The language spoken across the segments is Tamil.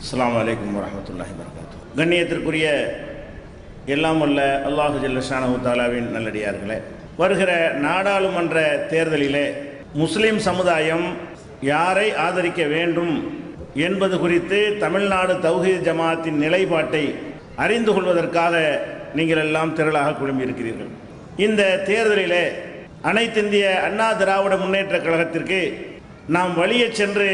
அஸ்ஸலாமு அலைக்கும் வரஹ்மத்துல்லாஹி வபரகாத்துஹு. கண்ணியத்திற்குரிய எல்லாம் வல்ல அல்லாஹு ஜல்ல ஷானஹு தஆலாவின் நல்லடியார்களே, வருகிற நாடாளுமன்ற தேர்தலிலே முஸ்லிம் சமுதாயம் யாரை ஆதரிக்க வேண்டும் என்பது குறித்து தமிழ்நாடு தௌஹீத் ஜமாஅத்தின் நிலைப்பாட்டை அறிந்து கொள்வதற்காக நீங்கள் எல்லாம் திரளாக குழுமியிருக்கிறீர்கள். இந்த தேர்தலிலே அனைத்திந்திய அண்ணா திராவிட முன்னேற்ற கழகத்திற்கு நாம் வழியே சென்று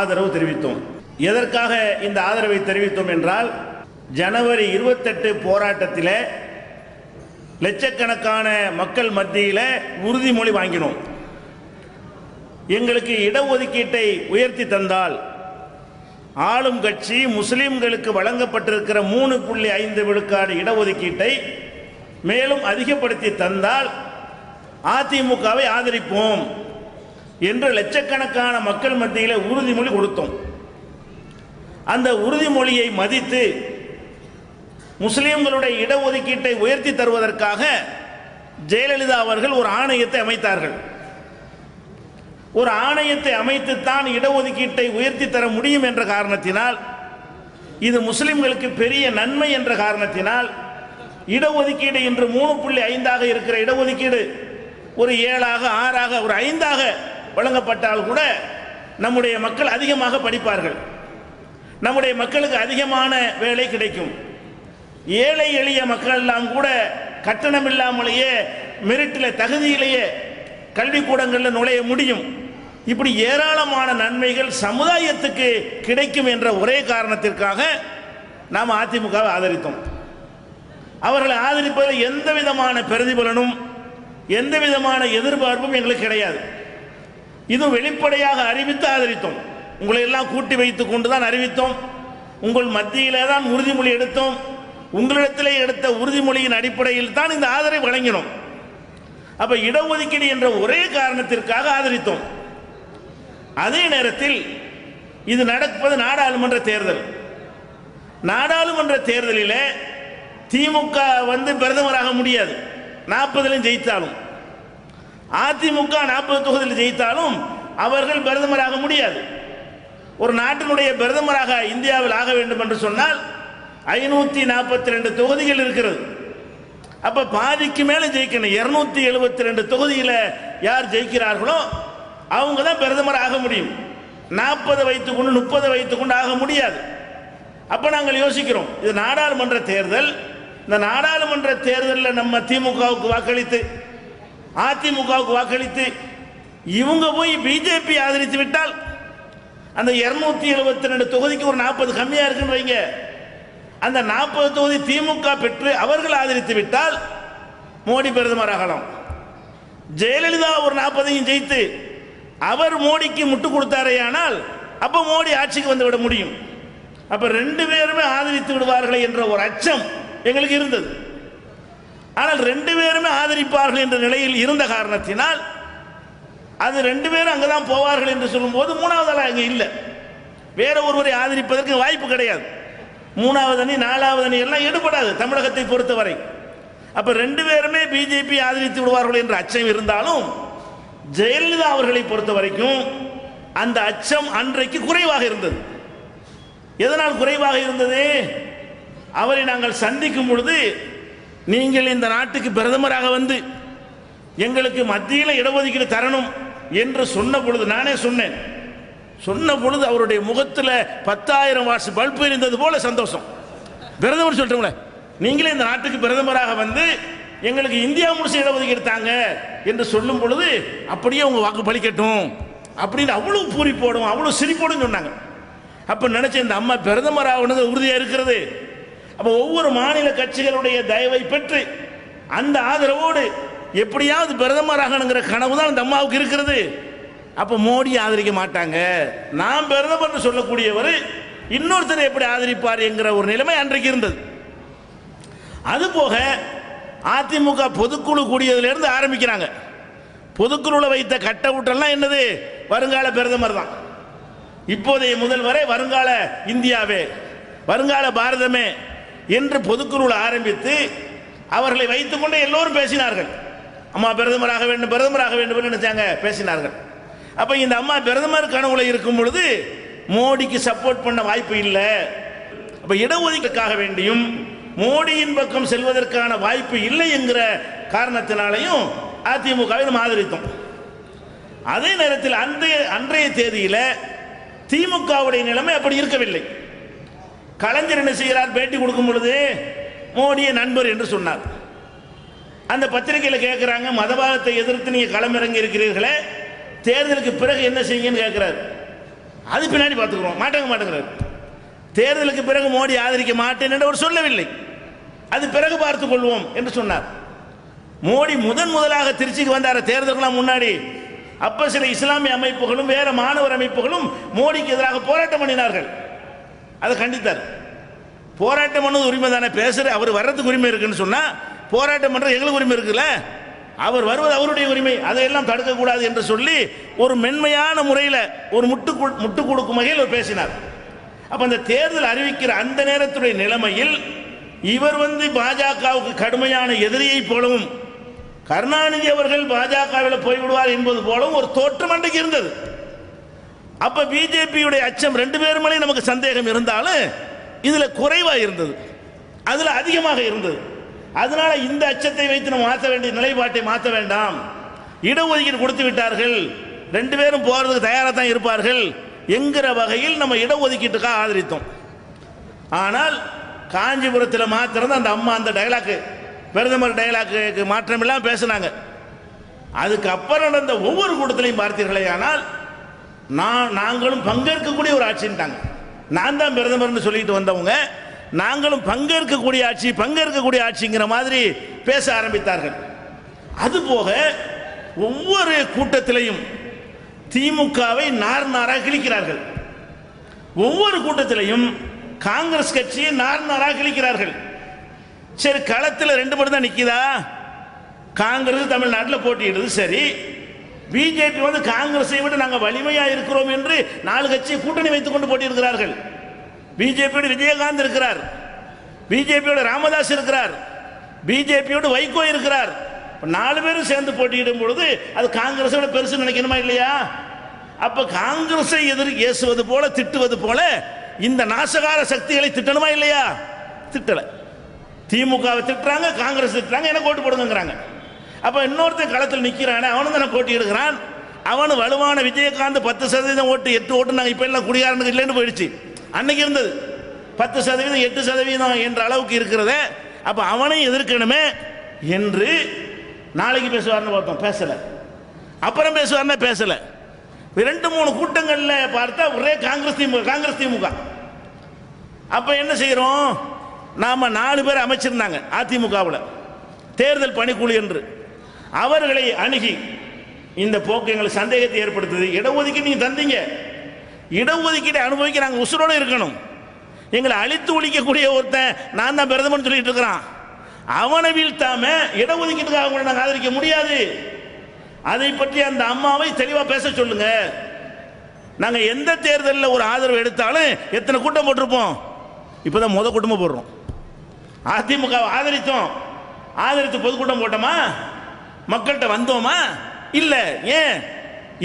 ஆதரவு தெரிவித்தோம். எதற்காக இந்த ஆதரவை தெரிவித்தோம் என்றால், ஜனவரி 28 போராட்டத்தில் லட்சக்கணக்கான மக்கள் மத்தியில் உறுதிமொழி வாங்கினோம். எங்களுக்கு இடஒதுக்கீட்டை உயர்த்தி தந்தால் ஆளும் கட்சி முஸ்லிம்களுக்கு வழங்கப்பட்டிருக்கிற 3.5 விழுக்காடு இடஒதுக்கீட்டை மேலும் அதிகப்படுத்தி தந்தால் அதிமுகவை ஆதரிப்போம் என்று லட்சக்கணக்கான மக்கள் மத்தியில் உறுதிமொழி கொடுத்தோம். அந்த உறுதிமொழியை மதித்து முஸ்லிம்களுடைய இடஒதுக்கீட்டை உயர்த்தி தருவதற்காக ஜெயலலிதா அவர்கள் ஒரு ஆணையத்தை அமைத்தார்கள். ஒரு ஆணையத்தை அமைத்துத்தான் இடஒதுக்கீட்டை உயர்த்தி தர முடியும் என்ற காரணத்தினால், இது முஸ்லிம்களுக்கு பெரிய நன்மை என்ற காரணத்தினால், இடஒதுக்கீடு இன்று 3.5ஆக இருக்கிற இடஒதுக்கீடு ஒரு 7ஆக 6ஆக ஒரு 5ஆக வழங்கப்பட்டால் கூட நம்முடைய மக்கள் அதிகமாக படிப்பார்கள், நம்முடைய மக்களுக்கு அதிகமான வேலை கிடைக்கும். ஏழை எளிய மக்கள் எல்லாம் கூட கட்டணம் இல்லாமலேயே மெரிட்டில் தகுதியிலேயே கல்விக்கூடங்களில் நுழைய முடியும். இப்படி ஏராளமான நன்மைகள் சமுதாயத்துக்கு கிடைக்கும் என்ற ஒரே காரணத்திற்காக நாம் அதிமுகவை ஆதரித்தோம். அவர்களை ஆதரிப்பதில் எந்த விதமான பிரதிபலனும் எந்த விதமான எதிர்பார்ப்பும் எங்களுக்கு கிடையாது. இது வெளிப்படையாக அறிவித்து ஆதரித்தோம். உங்களை எல்லாம் கூட்டி வைத்துக் கொண்டுதான் அறிவித்தோம். உங்கள் மத்தியிலே தான் உறுதிமொழி எடுத்தோம். உங்களிடத்திலே எடுத்த உறுதிமொழியின் அடிப்படையில் தான் இந்த ஆதரவை வழங்கினோம். அப்ப இடஒதுக்கீடு என்ற ஒரே காரணத்திற்காக ஆதரித்தோம். அதே நேரத்தில் இது நடப்பது நாடாளுமன்ற தேர்தல். நாடாளுமன்ற தேர்தலில் திமுக பிரதமராக முடியாது. 40 ஜெயித்தாலும், அதிமுக 40 தொகுதியில் ஜெயித்தாலும் அவர்கள் பிரதமராக முடியாது. ஒரு நாட்டினுடைய பிரதமராக இந்தியாவில் ஆக வேண்டும் என்று சொன்னால் 542 தொகுதிகள் இருக்கிறது. அப்ப பாதிக்கு மேலே ஜெயிக்கணும். 272 தொகுதியில் யார் ஜெயிக்கிறார்களோ அவங்க தான் பிரதமர் ஆக முடியும். 40 வைத்துக்கொண்டு 30 வைத்துக்கொண்டு ஆக முடியாது. அப்ப நாங்கள் யோசிக்கிறோம், இது நாடாளுமன்ற தேர்தல். இந்த நாடாளுமன்ற தேர்தலில் நம்ம திமுகவுக்கு வாக்களித்து அதிமுகவுக்கு வாக்களித்து இவங்க போய் பிஜேபி ஆதரித்து விட்டால் அந்த 272 தொகுதிக்கு ஒரு 40 கம்மியா இருக்குன்னு வைங்க. அந்த 40 தொகுதி திமுக பெற்று அவர்கள் ஆதரித்து விட்டால் மோடி பிரதமர் ஆகலாம். ஜெயலலிதா ஒரு 40 ஜெயித்து அவர் மோடிக்கு முட்டு கொடுத்தாரேயானால் அப்ப மோடி ஆட்சிக்கு வந்து விட முடியும். அப்ப 2 பேருமே ஆதரித்து விடுவார்கள் என்ற ஒரு அச்சம் எங்களுக்கு இருந்தது. ஆனால் 2 பேருமே ஆதரிப்பார்கள் என்ற நிலையில் இருந்த காரணத்தினால் அது 2 பேரும் அங்கதான் போவார்கள் என்று சொல்லும்போது 3வது ஆள் அங்கே இல்லை. வேற ஒருவரை ஆதரிப்பதற்கு வாய்ப்பு கிடையாது. 3வது அணி 4வது அணி எல்லாம் ஈடுபடாது தமிழகத்தை பொறுத்தவரை. அப்ப 2 பேருமே பிஜேபி ஆதரித்து விடுவார்கள் என்ற அச்சம் இருந்தாலும் ஜெயலலிதா அவர்களை பொறுத்த வரைக்கும் அந்த அச்சம் அன்றைக்கு குறைவாக இருந்தது. எதனால் குறைவாக இருந்தது? அவரை நாங்கள் சந்திக்கும் பொழுது, நீங்கள் இந்த நாட்டுக்கு பிரதமராக வந்து எங்களுக்கு மத்தியில் இடஒதுக்கீடு தரணும் என்று சொன்ன பொழுது, நானே சொன்ன பொழுது அவருடைய முகத்தில் 10,000 வாட்ஸ் பல்பு இருந்தது போல சந்தோஷம். பிரதமர் சொல்லிட்டோம்ல, நீங்களே இந்த நாட்டுக்கு பிரதமராக வந்து எங்களுக்கு இந்தியா முழுசு இடஒதுக்கீடு தாங்க என்று சொல்லும் பொழுது அப்படியே உங்க வாக்கு பலிக்கட்டும் அப்படின்னு அவ்வளவு பூரிப்போடும் அவ்வளவு சிரிப்போடும் சொன்னாங்க. அப்ப நினைச்ச இந்த அம்மா பிரதமர் ஆகுனது உறுதியா இருக்கிறது. அப்ப ஒவ்வொரு மாநில கட்சிகளுடைய தயவை பெற்று அந்த ஆதரவோடு எப்படியாவது பிரதமர் ஆகணுங்கிற கனவு தான் அந்த அம்மாவுக்கு இருக்கிறது. அப்ப மோடி ஆதரிக்க மாட்டாங்க, நாம் பிரதமர் சொல்லக்கூடியவர் இன்னொருத்தர் எப்படி ஆதரிப்பார் என்கிற ஒரு நிலைமை அன்றைக்கு இருந்தது. அதுபோக அதிமுக பொதுக்குழு கூடியதிலிருந்து ஆரம்பிக்கிறாங்க. பொதுக்குழுவில் வைத்த கட்ட ஊட்டெல்லாம் என்னது? வருங்கால பிரதமர் தான், இப்போதைய முதல்வரே, வருங்கால இந்தியாவே, வருங்கால பாரதமே என்று பொதுக்குழுவில் ஆரம்பித்து அவர்களை வைத்துக் கொண்டு எல்லோரும் பேசினார்கள். அம்மா பிரதமராக வேண்டும் பிரதமராக வேண்டும் நினைச்சாங்க, பேசினார்கள். அப்ப இந்த அம்மா பிரதமர் கனவுல இருக்கும் பொழுது மோடிக்கு சப்போர்ட் பண்ண வாய்ப்பு இல்லை. அப்ப இடஒதுக்கீட்டுக்காக வேண்டியும் மோடியின் பக்கம் செல்வதற்கான வாய்ப்பு இல்லை என்கிற காரணத்தினாலையும் அதிமுகவை நம்ம ஆதரித்தோம். அதே நேரத்தில் அன்றைய தேதியில் திமுகவுடைய நிலைமை அப்படி இருக்கவில்லை. கலைஞர் என்ன செய்கிறார்? பேட்டி கொடுக்கும் பொழுது மோடியை நண்பர் என்று சொன்னார். அந்த பத்திரிகையில் கேட்குறாங்க, மதவாதத்தை எதிர்த்து நீங்கள் களமிறங்கி இருக்கிறீர்களே, தேர்தலுக்கு பிறகு என்ன செய்யுங்கன்னு கேட்குறாரு. அது பின்னாடி பார்த்துக்கிறோம், மாட்டேங்கிறார். தேர்தலுக்கு பிறகு மோடி ஆதரிக்க மாட்டேன் என்று அவர் சொல்லவில்லை. அது பிறகு பார்த்துக் கொள்வோம் என்று சொன்னார். மோடி முதலாக திருச்சிக்கு வந்தார் தேர்தலுக்கு முன்னாடி. அப்ப சில இஸ்லாமிய அமைப்புகளும் வேற மாணவர் அமைப்புகளும் மோடிக்கு எதிராக போராட்டம் பண்ணினார்கள். அதை கண்டித்தார். போராட்டம் பண்ணது உரிமை தானே, பேசுற அவர் வர்றதுக்கு உரிமை இருக்குன்னு சொன்னா போராட்டம் பண்ற எங்களுக்கு உரிமை இருக்குல்ல, அவர் வருவது அவருடைய உரிமை, அதையெல்லாம் தடுக்கக்கூடாது என்று சொல்லி ஒரு மென்மையான முறையில் ஒரு முட்டு கொடுக்கும் வகையில் அவர் பேசினார். அப்ப அந்த தேர்தல் அறிவிக்கிற அந்த நேரத்துடைய நிலைமையில் இவர் பாஜகவுக்கு கடுமையான எதிரியை போலவும் கருணாநிதி அவர்கள் பாஜகவில் போய்விடுவார் என்பது போலவும் ஒரு தோற்றம் அன்றைக்கு இருந்தது. அப்ப பிஜேபியுடைய அச்சம் ரெண்டு பேர் மேலே நமக்கு சந்தேகம் இருந்தாலும் இதுல குறைவா இருந்தது, அதுல அதிகமாக இருந்தது. அதனால இந்த அச்சத்தை வைத்து நம்ம மாற்ற வேண்டிய நிலைப்பாட்டை மாற்ற வேண்டாம், இடஒதுக்கீடு கொடுத்து விட்டார்கள், ரெண்டு பேரும் போறதுக்கு தயாராக தான் இருப்பார்கள் என்கிற வகையில் நம்ம இடஒதுக்கீட்டுக்காக ஆதரித்தோம். ஆனால் காஞ்சிபுரத்தில் மாத்திரம் அந்த அம்மா அந்த டைலாக்கு, பிரதமர் டைலாக்கு மாற்றம் எல்லாம் பேசினாங்க. அதுக்கு அப்புறம் நடந்த ஒவ்வொரு கூட்டத்திலையும் பார்த்தீர்களே, ஆனால் நாங்களும் பங்கேற்கக்கூடிய ஒரு ஆட்சின்ட்டாங்க. நான் தான் பிரதமர்னு சொல்லிட்டு வந்தவங்க நாங்களும் பங்கேற்கக்கூடிய ஆட்சிங்கிற மாதிரி பேச ஆரம்பித்தார்கள். அதுபோக ஒவ்வொரு கூட்டத்திலையும் திமுகவை நாராக கிழிக்கிறார்கள். ஒவ்வொரு கூட்டத்திலையும் காங்கிரஸ் கட்சியை நாராக கிழிக்கிறார்கள். சரி, களத்தில் ரெண்டு பேரும் தான் நிற்கிதா? காங்கிரஸ் தமிழ்நாட்டில் போட்டியிடுது. சரி, பிஜேபி காங்கிரஸை விட நாங்கள் வலிமையாக இருக்கிறோம் என்று 4 கட்சியை கூட்டணி வைத்துக் கொண்டு போட்டியிருக்கிறார்கள். பிஜேபியோட விஜயகாந்த் இருக்கிறார், பிஜேபியோட ராமதாஸ் இருக்கிறார், பிஜேபியோட வைகோ இருக்கிறார். 4 பேரும் சேர்ந்து போட்டியிடும் பொழுது அது காங்கிரஸோட பெருசு நினைக்கணுமா இல்லையா? அப்ப காங்கிரஸை ஏசுவது போல திட்டுவது போல இந்த நாசகார சக்திகளை திட்டணுமா இல்லையா? திட்டல. திமுகவை திட்டுறாங்க, காங்கிரஸ் திட்டுறாங்க, எனக்கு ஓட்டு போடுங்கிறாங்க. அப்ப இன்னொருத்தன் களத்தில் நிற்கிறானே, அவனு தானே போட்டியிடுகிறான். அவனு வலுவான விஜயகாந்த் 10% ஓட்டு, 8 ஓட்டு நாங்கள் இப்ப எல்லாம் குடிகாரனுக்கு இல்லைன்னு போயிடுச்சு. அன்னைக்கு இருந்தது 10%, 8% என்ற அளவுக்கு இருக்கிறதே. அப்ப அவனை எதிர்க்கணுமே என்று நாளைக்கு பேசுவார்னு பார்த்தோம், பேசல. அப்புறம் பேசுவார்னா பேசல. 2-3 கூட்டங்கள்ல பார்த்தா ஒரே காங்கிரஸ் திமுக. அப்ப என்ன செய்யறோம்? நாம 4 பேர் அமைச்சிருந்தாங்க அதிமுகவில் தேர்தல் பணிக்குழு என்று. அவர்களை அணுகி இந்த போக்கு எங்களுக்கு சந்தேகத்தை ஏற்படுத்துது. இடஒதுக்கீடு நீங்க தந்தீங்க, இடஒதுக்கீடு அனுபவிக்க நாங்கள் உசுரோடு இருக்கணும். எங்களை அழித்து ஒழிக்கக்கூடிய ஒருத்தன் நான் தான் பிரதமர் சொல்லிட்டு இருக்கிறான். அவனை வீழ்த்தாம இடஒதுக்கீட்டுக்காக கூட நாங்கள் ஆதரிக்க முடியாது. அதை பற்றி அந்த அம்மாவை தெளிவாக பேச சொல்லுங்க. நாங்கள் எந்த தேர்தலில் ஒரு ஆதரவு எடுத்தாலும் எத்தனை கூட்டம் போட்டிருப்போம்? இப்போதான் கூட்டமாக போடுறோம். அதிமுக ஆதரித்து பொதுக்கூட்டம் போட்டோமா? மக்கள்கிட்ட வந்தோமா? இல்லை. ஏன்?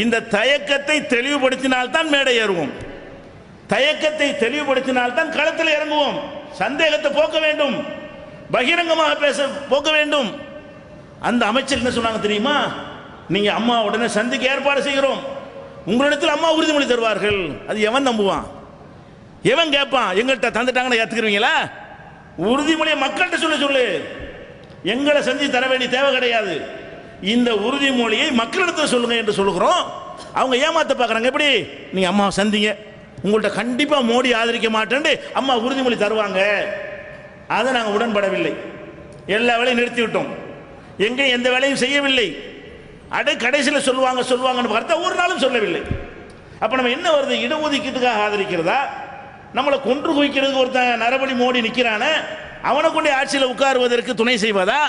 இந்த தயக்கத்தை தெளிவுபடுத்தினால்தான் மேடை ஏறுவோம், தயக்கத்தை தெளிவுபடுத்தினால்தான் களத்தில் இறங்குவோம். சந்தேகத்தை போக்க வேண்டும், பகிரங்கமாக போக்க வேண்டும். அந்த அமைச்சர் என்ன சொன்னாங்க தெரியுமா? நீங்க அம்மா உடனே சந்திக்க ஏற்பாடு செய்கிறோம், உங்களிடத்தில் அம்மா உறுதிமொழி தருவார்கள். அது எவன் நம்புவான்? எவன் கேட்பான்? எங்கள்கிட்ட தந்துட்டாங்கன்னு ஏத்துக்கிறீங்களா? உறுதிமொழியை மக்கள்கிட்ட சொல்லு. எங்களை செஞ்சு தர வேண்டிய தேவை கிடையாது. இந்த உறுதிமொழியை மக்களிடத்தில் சொல்லுங்க என்று சொல்லுகிறோம். அவங்க ஏமாத்த பார்க்குறாங்க. எப்படி? நீங்க அம்மா சந்திங்க, உங்கள்கிட்ட கண்டிப்பா மோடி ஆதரிக்க மாட்டேன்னு அம்மா உறுதிமொழி தருவாங்க. அதை நாங்கள் உடன்படவில்லை. எல்லா வேலையும் நிறுத்தி விட்டோம், எங்கே எந்த வேலையும் செய்யவில்லை. கடைசியில் சொல்லுவாங்கன்னு பார்த்தா ஒரு நாளும் சொல்லவில்லை. அப்ப நம்ம என்ன வருது? இடஒதுக்கீட்டுக்காக ஆதரிக்கிறதா? நம்மளை கொன்று குவிக்கிறதுக்கு ஒருத்தன் நரபலி மோடி நிற்கிறான, அவனை கொண்டு ஆட்சியில் உட்காருவதற்கு துணை செய்வதா?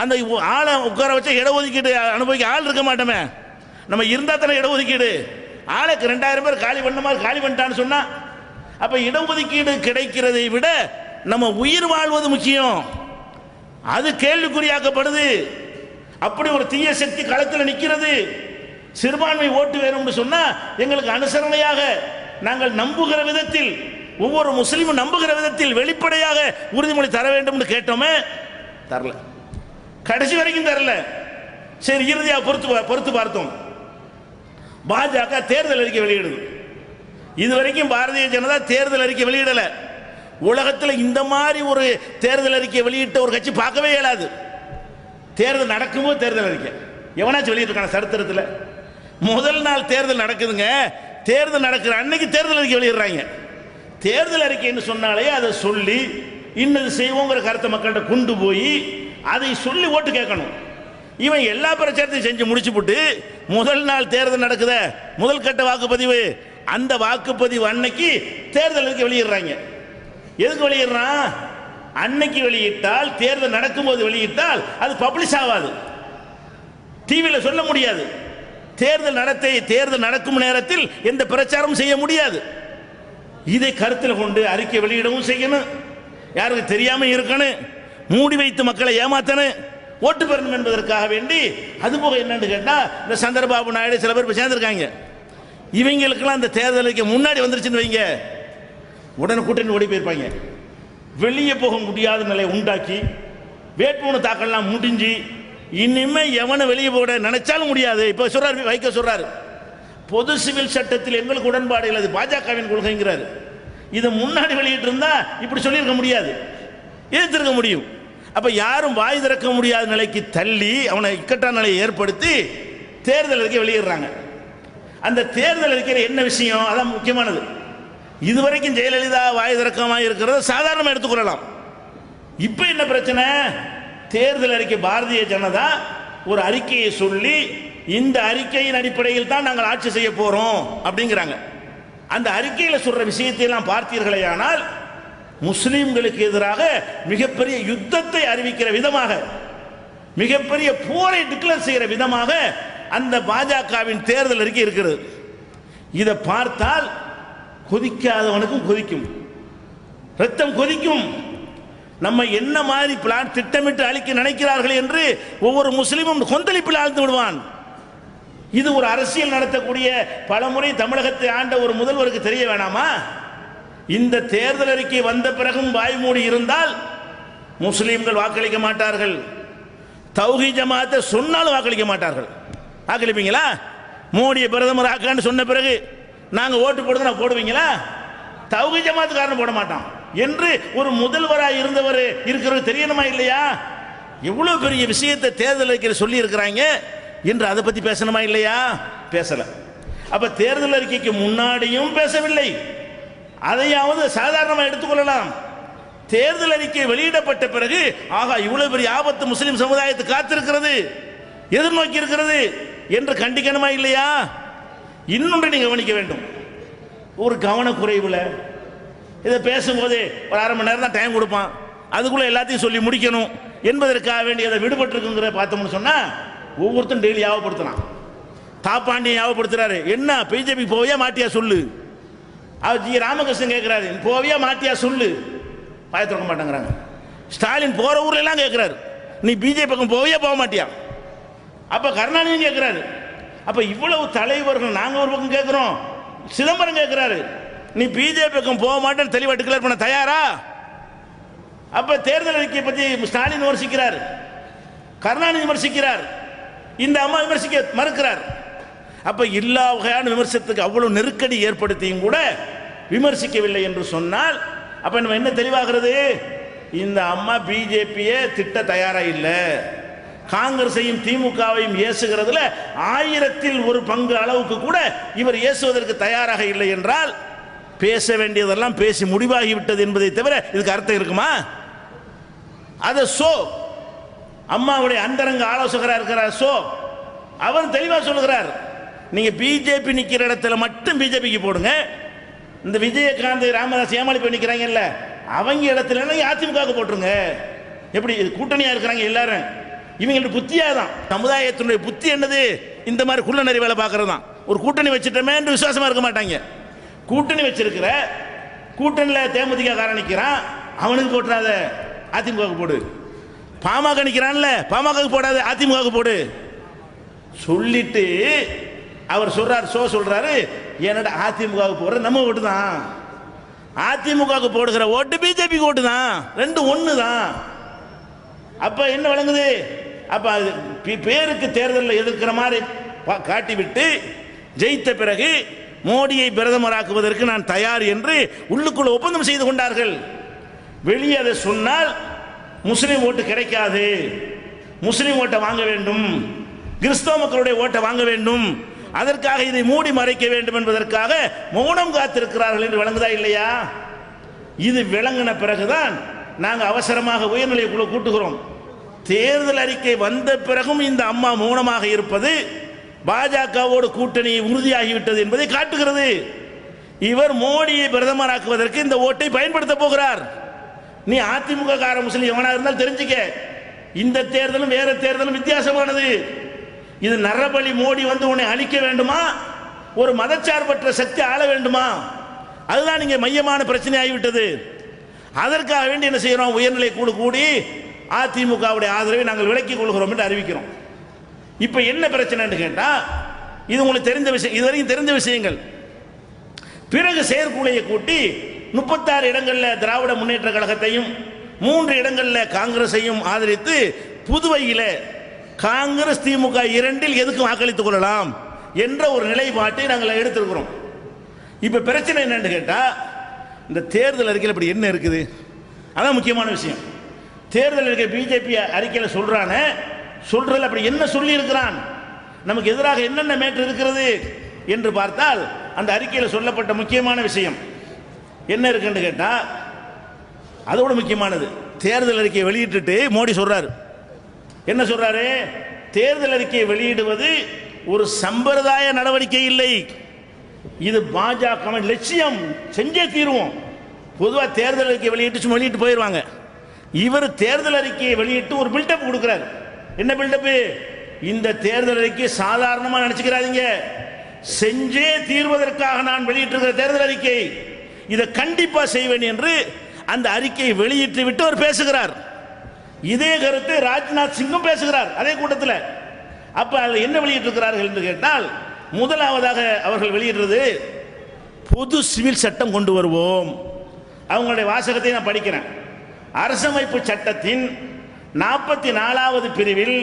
அந்த ஆளை உட்கார வச்சா இடஒதுக்கீடு அனுபவிக்க ஆள் இருக்க மாட்டோமே. நம்ம இருந்தா தானே இடஒதுக்கீடு. ஆளுக்கு 2000 பேர் காலி பண்ணிட்டான்னு சொன்னா, அப்ப இடஒதுக்கீடு கிடைக்கிறதை விட நம்ம உயிர் வாழ்வது முக்கியம். அது கேள்விக்குறியாக்கப்படுது. அப்படி ஒரு தீய சக்தி களத்தில் நிற்கிறது. சிறுபான்மை ஓட்டு வேணும்னு சொன்னா எங்களுக்கு அனுசரணையாக நாங்கள் நம்புகிற விதத்தில், ஒவ்வொரு முஸ்லீமும் நம்புகிற விதத்தில் வெளிப்படையாக உறுதிமொழி தர வேண்டும் என்று கேட்டோமே, தரல. கடைசி வரைக்கும் தரல. சரி, இறுதியாக பொறுத்து பார்த்தோம். பாஜக தேர்தல் அறிக்கை வெளியிடுது. இதுவரைக்கும் பாரதிய ஜனதா தேர்தல் அறிக்கை வெளியிடல. உலகத்தில் இந்த மாதிரி ஒரு தேர்தல் அறிக்கை வெளியிட்ட ஒரு கட்சி பார்க்கவே இயலாது. தேர்தல் நடக்கும்போது தேர்தல் அறிக்கை எவனாச்சும் வெளியிட்டிருக்கான சரித்திரத்தில்? முதல் நாள் தேர்தல் நடக்குதுங்க, தேர்தல் நடக்கிற அன்னைக்கு தேர்தல் அறிக்கை வெளியிடுறாங்க. தேர்தல் அறிக்கைன்னு சொன்னாலே அதை சொல்லி இன்னது செய்வோங்கிற கருத்தை மக்கள்கிட்ட கொண்டு போய் அதை சொல்லி ஓட்டு கேட்கணும். இவன் எல்லா பிரச்சாரத்தையும் செஞ்சு முடிச்சு போட்டு முதல் நாள் தேர்தல் நடக்குத, முதல் கட்ட வாக்குப்பதிவு, அந்த வாக்குப்பதிவு அன்னைக்கு தேர்தல் அறிக்கை வெளியிடுறாங்க. எதுக்கு வெளியிடுறான்? அன்னைக்கு வெளியிட்டால், தேர்தல் நடக்கும்போது வெளியிட்டால் அது பப்ளிஷ் ஆகாது, டிவியில் சொல்ல முடியாது. தேர்தல் நடக்கும் நேரத்தில் எந்த பிரச்சாரமும் செய்ய முடியாது. இதை கருத்தில் கொண்டு அறிக்கை வெளியிடவும் செய்யணும், யாருக்கு தெரியாம இருக்கணும், மூடி வைத்து மக்களை ஏமாத்தணும், ஓட்டு பெறணும் என்பதற்காக வேண்டி. அதுபோக என்னன்னு கேட்டா, இந்த சந்திரபாபு நாயுடு சில பேர் சேர்ந்திருக்காங்க. இவங்களுக்கெல்லாம் அந்த தேர்தல் அறிக்கை முன்னாடி வந்துருச்சுன்னு வைங்க, உடனே கூட்டணி ஓடி போயிருப்பாங்க. வெளியே போக முடியாத நிலையை உண்டாக்கி வேட்புமனு தாக்கல்லாம் முடிஞ்சு இனிமே எவனை வெளியே போட நினைச்சாலும் முடியாது. இப்போ சொல்றாரு, வைக்க சொல்றாரு, பொது சிவில் சட்டத்தில் எங்களுக்கு உடன்பாடு இல்லை, பாஜகவின் கொள்கைங்கிறாரு. இதை முன்னாடி வெளியிட்டு இருந்தா இப்படி சொல்லியிருக்க முடியாது, எதிர்த்திருக்க முடியும். அப்ப யாரும் வாய் திறக்க முடியாத நிலைக்கு தள்ளி அவனை இக்கட்டான நிலையை ஏற்படுத்தி தேர்தல் அறிக்கை வெளியிடுறாங்க. அந்த தேர்தல் அறிக்கையில் என்ன விஷயம்? அதான் முக்கியமானது. இதுவரைக்கும் ஜெயலலிதா வாய் திறக்கமாக இருக்கிறத சாதாரணமாக எடுத்துக்கொள்ளலாம். இப்ப என்ன பிரச்சனை? தேர்தல் அறிக்கை பாரதிய ஜனதா ஒரு அறிக்கையை சொல்லி இந்த அறிக்கையின் அடிப்படையில் தான் நாங்கள் ஆட்சி செய்ய போறோம் அப்படிங்கிறாங்க. அந்த அறிக்கையில் சொல்ற விஷயத்தை எல்லாம் பார்த்தீர்களேயானால் முஸ்லிம்களுக்கு எதிராக மிகப்பெரிய யுத்தத்தை அறிவிக்கிற விதமாக, மிகப்பெரிய போரை டிக்ளேர் செய்கிற விதமாக அந்த பாஜகவின் தேர்தல் அறிக்கை இருக்கிறது. இதை பார்த்தால் கொதிக்காதவனுக்கும் கொதிக்கும், ரத்தம் கொதிக்கும். நம்ம என்ன மாதிரி பிளான் திட்டமிட்டு அழிக்க நினைக்கிறார்கள் என்று ஒவ்வொரு முஸ்லிமும் கொந்தளிப்பில் ஆழ்ந்து விடுவான். இது ஒரு அரசியல் நடத்தக்கூடிய பலமுறை தமிழகத்தை ஆண்ட ஒரு முதல்வருக்கு தெரிய வேணாமா? இந்த தேர்தல் அறிக்கை வந்த பிறகும் வாய் மூடி இருந்தால் முஸ்லிம்கள் வாக்களிக்க மாட்டார்கள், தௌஹீத் ஜமாத்தை சொன்னாலும் வாக்களிக்க மாட்டார்கள். வாக்களிப்பீங்களா? மோடியை பிரதமர் ஆக்கான்னு சொன்ன பிறகு நாங்க ஓட்டு போடுறதுனா போடுவீங்களா? தௌஹீத் ஜமாத்துக்காரன் போட மாட்டான் என்று ஒரு முதல்வராக இருந்தவர் இருக்கிறது தெரியணுமா இல்லையா? எவ்வளவு பெரிய விஷயத்தை தேர்தல் அறிக்கை சொல்லி இருக்கிறாங்க என்று அதை பத்தி பேசணுமா இல்லையா? பேசல. அப்ப தேர்தல் அறிக்கைக்கு முன்னாடியும் பேசவில்லை, அதையாவது சாதாரணமாக எடுத்துக்கொள்ளலாம். தேர்தல் அறிக்கை வெளியிடப்பட்ட பிறகு ஆகா இவ்வளவு பெரிய ஆபத்து முஸ்லிம் சமுதாயத்தை காத்திருக்கிறது, எதிர்நோக்கி இருக்கிறது என்று கண்டிக்கணுமா இல்லையா? இன்னொன்று நீங்க கவனிக்க வேண்டும், ஒரு கவனக்குறைவுல இதை பேசும்போது ஒரு அரை மணி நேரம் தான் டைம் கொடுப்பான், அதுக்குள்ள எல்லாத்தையும் சொல்லி முடிக்கணும் என்பதற்காக வேண்டி அதை விடுபட்டு இருக்குங்கிற பார்த்தோம்னு சொன்னா ஒவ்வொருத்தரும் டெய்லி ஞாபகப்படுத்தலாம். தாப்பாண்டியை ஞாபகப்படுத்துறாரு, என்ன பிஜேபி போவியா மாட்டியா சொல்லு. அவர் ஜி ராமகிருஷ்ணன் கேட்கிறாரு, போவியா மாட்டியா சொல்லு, பாய திறக்க மாட்டேங்கிறாங்க. ஸ்டாலின் போற ஊர்ல எல்லாம் கேட்கிறாரு, நீ பிஜேபி பக்கம் போவியா போக மாட்டியா. அப்ப கருணாநிதி கேட்கிறாரு. அப்ப இவ்வளவு தலைவர்கள் நாங்க ஒரு பக்கம் கேட்கிறோம், சிதம்பரம் கேட்கிறாரு, நீ பிஜேபி பக்கம் போக மாட்டேன்னு தெளிவா டிக்ளேர் பண்ண தயாரா? அப்ப தேர்தல் அறிக்கை பத்தி ஸ்டாலின் விமர்சிக்கிறார், கருணாநிதி விமர்சிக்கிறார், இந்த அம்மா விமர்சிக்க மறுக்கிறார். அப்ப எல்லா வகையான விமர்சனத்துக்கு அவ்வளவு நெருக்கடி ஏற்படுத்தியும் கூட விமர்சிக்கவில்லை என்று சொன்னால் அப்ப நம்ம என்ன தெளிவாகிறது? இந்த அம்மா பிஜேபியை திட்ட தயாரா இல்லை, காங்கிரஸையும் திமுகவையும் ஏசுகிறதுல 1/1000 அளவுக்கு கூட இவர் ஏசுவதற்கு தயாராக இல்லை என்றால் பேச வேண்டியதெல்லாம் பேசி முடிவாகிவிட்டது என்பதை தவிர இதுக்கு அர்த்தம் இருக்குமா? அதை அம்மாவுடைய அந்தரங்க ஆலோசகராக இருக்கிறார் அவர் தெளிவாக சொல்லுகிறார், நீங்க பிஜேபி நிக்கிற இடத்துல மட்டும் பிஜேபிக்கு போடுங்க, இந்த விஜயகாந்த் ராமதாஸ் ஏமாளி போய் நிக்கிறாங்கல்ல அவங்க இடத்துல அதிமுக போட்டுருங்க. எப்படி கூட்டணியா இருக்கிறாங்க எல்லாரும், இவங்களுடைய புத்தியா தான். சமுதாயத்தினுடைய புத்தி என்னது? இந்த மாதிரி குள்ள நெறி வேலை பார்க்கறது தான். ஒரு கூட்டணி வச்சுட்டோமே என்று விசுவாசமா இருக்க மாட்டாங்க. கூட்டணி வச்சிருக்கிற கூட்டணியில் தேமுதிக காரன் நிற்கிறான், அவனுக்கு போட்டுறாத அதிமுக போடு. பாமக நிற்கிறான்ல, பாமக போடாத அதிமுக போடு சொல்லிட்டு அவர் சொல்றாரு, சொல்றாரு என்னடா அதிமுகவுக்கு போடுற நம்ம ஓட்டு தான், அதிமுகவுக்கு போடுகிற ஓட்டு பிஜேபிக்கு ஓட்டு தான், ரெண்டு ஒன்று தான். அப்ப என்ன விளங்குது? அப்ப பேருக்கு தேர்தலில் எதிர்க்கிற மாதிரி காட்டிவிட்டு ஜெயித்த பிறகு மோடியை பிரதமராக்குவதற்கு நான் தயார் என்று உள்ளுக்குள்ள ஒப்பந்தம் செய்து கொண்டார்கள். வெளியே அதை சொன்னால் முஸ்லீம் ஓட்டு கிடைக்காது, முஸ்லீம் ஓட்டை வாங்க வேண்டும், கிறிஸ்தவ மக்களுடைய ஓட்டை வாங்க வேண்டும், அதற்காக இதை மூடி மறைக்க வேண்டும் என்பதற்காக மௌனம் காத்திருக்கிறார்கள் என்று விளங்குதா இல்லையா? இது விளங்கின பிறகுதான் நாங்கள் அவசரமாக உயர்நிலை குழு கூட்டுகிறோம். தேர்தல் அறிக்கை வந்த பிறகும் இந்த அம்மா மௌனமாக இருப்பது பாஜகவோடு கூட்டணி உறுதியாகிவிட்டது என்பதை காட்டுகிறது. இவர் மோடியை பிரதமராக்குவதற்கு இந்த ஓட்டை பயன்படுத்த போகிறார். நீ அதிமுக கார முஸ்லீம் எவனா இருந்தால் தெரிஞ்சுக்க, இந்த தேர்தலும் வேற தேர்தலும் வித்தியாசமானது. இது நரபலி மோடி வந்து உன்னை அழிக்க வேண்டுமா, ஒரு மதச்சார்பற்ற சக்தி ஆள வேண்டுமா? அதுதான் இங்கே மையமான பிரச்சனை ஆகிவிட்டது. அதற்காக வேண்டி என்ன செய்யறோம்? உயர்நிலை குழு கூடி அதிமுகவுடைய ஆதரவை நாங்கள் விலக்கிக் கொள்கிறோம் என்று அறிவிக்கிறோம். இப்ப என்ன பிரச்சனைன்னு கேட்டா, இது உங்களுக்கு தெரிந்த விஷயம், இதுவரைக்கும் தெரிந்த விஷயங்கள். பிறகு செயற்குழுவை கூட்டி 36 இடங்களில் திராவிட முன்னேற்ற கழகத்தையும் 3 இடங்களில் காங்கிரஸையும் ஆதரித்து புதுவையில் காங்கிரஸ் திமுக இரண்டில் எதுக்கும் வாக்களித்துக் கொள்ளலாம் என்ற ஒரு நிலைப்பாட்டை நாங்கள் எடுத்திருக்கிறோம். இப்ப பிரச்சனை என்னன்னு கேட்டா, இந்த தேர்தல் அறிக்கையில் இப்படி என்ன இருக்குது? அதான் முக்கியமான விஷயம். தேர்தல் அறிக்கை பிஜேபி அறிக்கையில் சொல்றதுல அப்படி என்ன சொல்லி இருக்கிறான், நமக்கு எதிராக என்னென்ன மேற்று இருக்கிறது என்று பார்த்தால் அந்த அறிக்கையில் சொல்லப்பட்ட முக்கியமான விஷயம் என்ன இருக்குன்னு கேட்டா, அதோட முக்கியமானது தேர்தல் அறிக்கையை வெளியிட்டு மோடி சொல்றாரு, என்ன சொல்றாரு? தேர்தல் அறிக்கையை வெளியிடுவது ஒரு சம்பிரதாய நடவடிக்கை இல்லை, இது பாஜக லட்சியம், செஞ்சே தீர்வோம். பொதுவாக தேர்தல் அறிக்கை வெளியிட்டு போயிடுவாங்க. இவர் தேர்தல் அறிக்கையை வெளியிட்டு ஒரு பில்டப் கொடுக்கிறார். என்ன பில்டப்? இந்த தேர்தல் அறிக்கை சாதாரணமாக நினைச்சுக்கிறாதீங்க, செஞ்சே தீர்வதற்காக நான் வெளியிட்டிருக்கிற தேர்தல் அறிக்கை, இதை கண்டிப்பா செய்வேன் என்று அந்த அறிக்கையை வெளியிட்டு விட்டு அவர் பேசுகிறார். இதே கருத்து ராஜ்நாத் சிங்கும் பேசுகிறார் அதே கூட்டத்தில். அப்ப அதில் என்ன வெளியிட்டிருக்கிறார்கள் என்று கேட்டால், முதலாவதாக அவர்கள் வெளியிடுறது பொது சிவில் சட்டம் கொண்டு வருவோம். அவங்களுடைய வாசகத்தை நான் படிக்கிறேன். அரசமைப்பு சட்டத்தின் 44வது பிரிவில்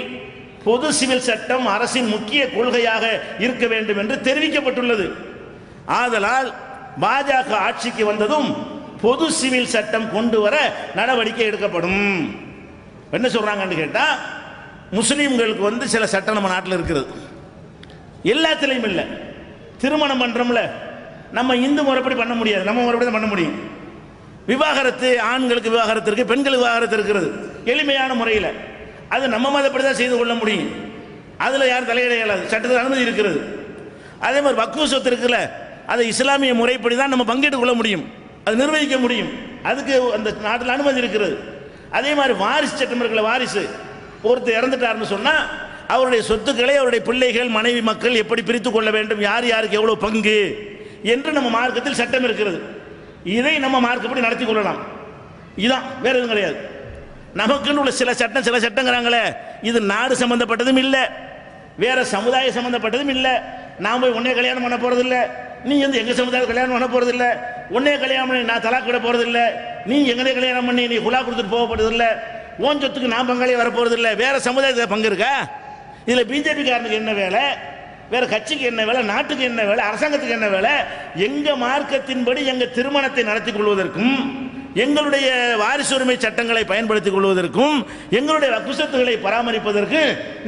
பொது சிவில் சட்டம் அரசின் முக்கிய கொள்கையாக இருக்க வேண்டும் என்று தெரிவிக்கப்பட்டுள்ளது. ஆதலால் பாஜக ஆட்சிக்கு வந்ததும் பொது சிவில் சட்டம் கொண்டு வர நடவடிக்கை எடுக்கப்படும். என்ன சொல்றாங்கன்னு கேட்டா, முஸ்லீம்களுக்கு சில சட்டம் நம்ம நாட்டில் இருக்கிறது, எல்லாத்திலையும் இல்லை. திருமணம் பண்றோம்ல, நம்ம இந்து முறைப்படி பண்ண முடியாது, நம்ம முறைப்படி தான் பண்ண முடியும். விவாகரத்து, ஆண்களுக்கு விவாகரத்து இருக்கு, பெண்களுக்கு விவாகரத்து இருக்கிறது எளிமையான முறையில். அது நம்ம மதப்படி தான் செய்து கொள்ள முடியும், அதில் யாரும் தலையிட இயலாது, சட்டத்தில் அனுமதி இருக்கிறது. அதே மாதிரி வக்ஃபு சொத்து இருக்குல்ல, அதை இஸ்லாமிய முறைப்படி தான் நம்ம பங்கேற்றுக் கொள்ள முடியும், அது நிர்வகிக்க முடியும், அதுக்கு அந்த நாட்டில் அனுமதி இருக்கிறது. அதே மாதிரி வாரிசு சட்டம் இருக்குல்ல, வாரிசு ஒருத்தர் இறந்துட்டாருன்னு சொன்னால் அவருடைய சொத்துக்களை அவருடைய பிள்ளைகள் மனைவி மக்கள் எப்படி பிரித்து கொள்ள வேண்டும், யார் யாருக்கு எவ்வளோ பங்கு என்று நம்ம மார்க்கத்தில் சட்டம் இருக்கிறது. இதை நம்ம மார்க்கப்படி நடத்தி கொள்ளலாம், இதுதான், வேற எதுவும் கிடையாது. நமக்குன்னு உள்ள சில சட்டங்கிறாங்களே, இது நாடு சம்பந்தப்பட்டதும் இல்லை, வேற சமுதாய சம்பந்தப்பட்டதும் இல்லை. நான் போய் உன்னைய கல்யாணம் பண்ண போறது இல்லை, நீ எங்க சமுதாயத்தை கல்யாணம் பண்ண போறது இல்லை, உன்னைய கல்யாணம் பண்ணி நான் தலாக் விட போறது இல்லை, நீ எங்கனே கல்யாணம் பண்ணி நீ குலா கொடுத்துட்டு போக போறது இல்லை, ஓன் சொத்துக்கு நான் பங்காளி வர போறது இல்லை. வேற சமுதாயத்தில் பங்கு இருக்கா? இதுல பிஜேபி காரனுக்கு என்ன வேலை, வேற கட்சிக்கு என்ன வேலை, நாட்டுக்கு என்ன வேலை, அரசாங்கத்துக்கு என்ன வேலை? எங்க மார்க்கத்தின்படி எங்க திருமணத்தை நடத்தி கொள்வதற்கும், எங்களுடைய வாரிசு உரிமை சட்டங்களை பயன்படுத்திக் கொள்வதற்கும், எங்களுடைய வக்ஃபுகளை பராமரிப்பதற்கு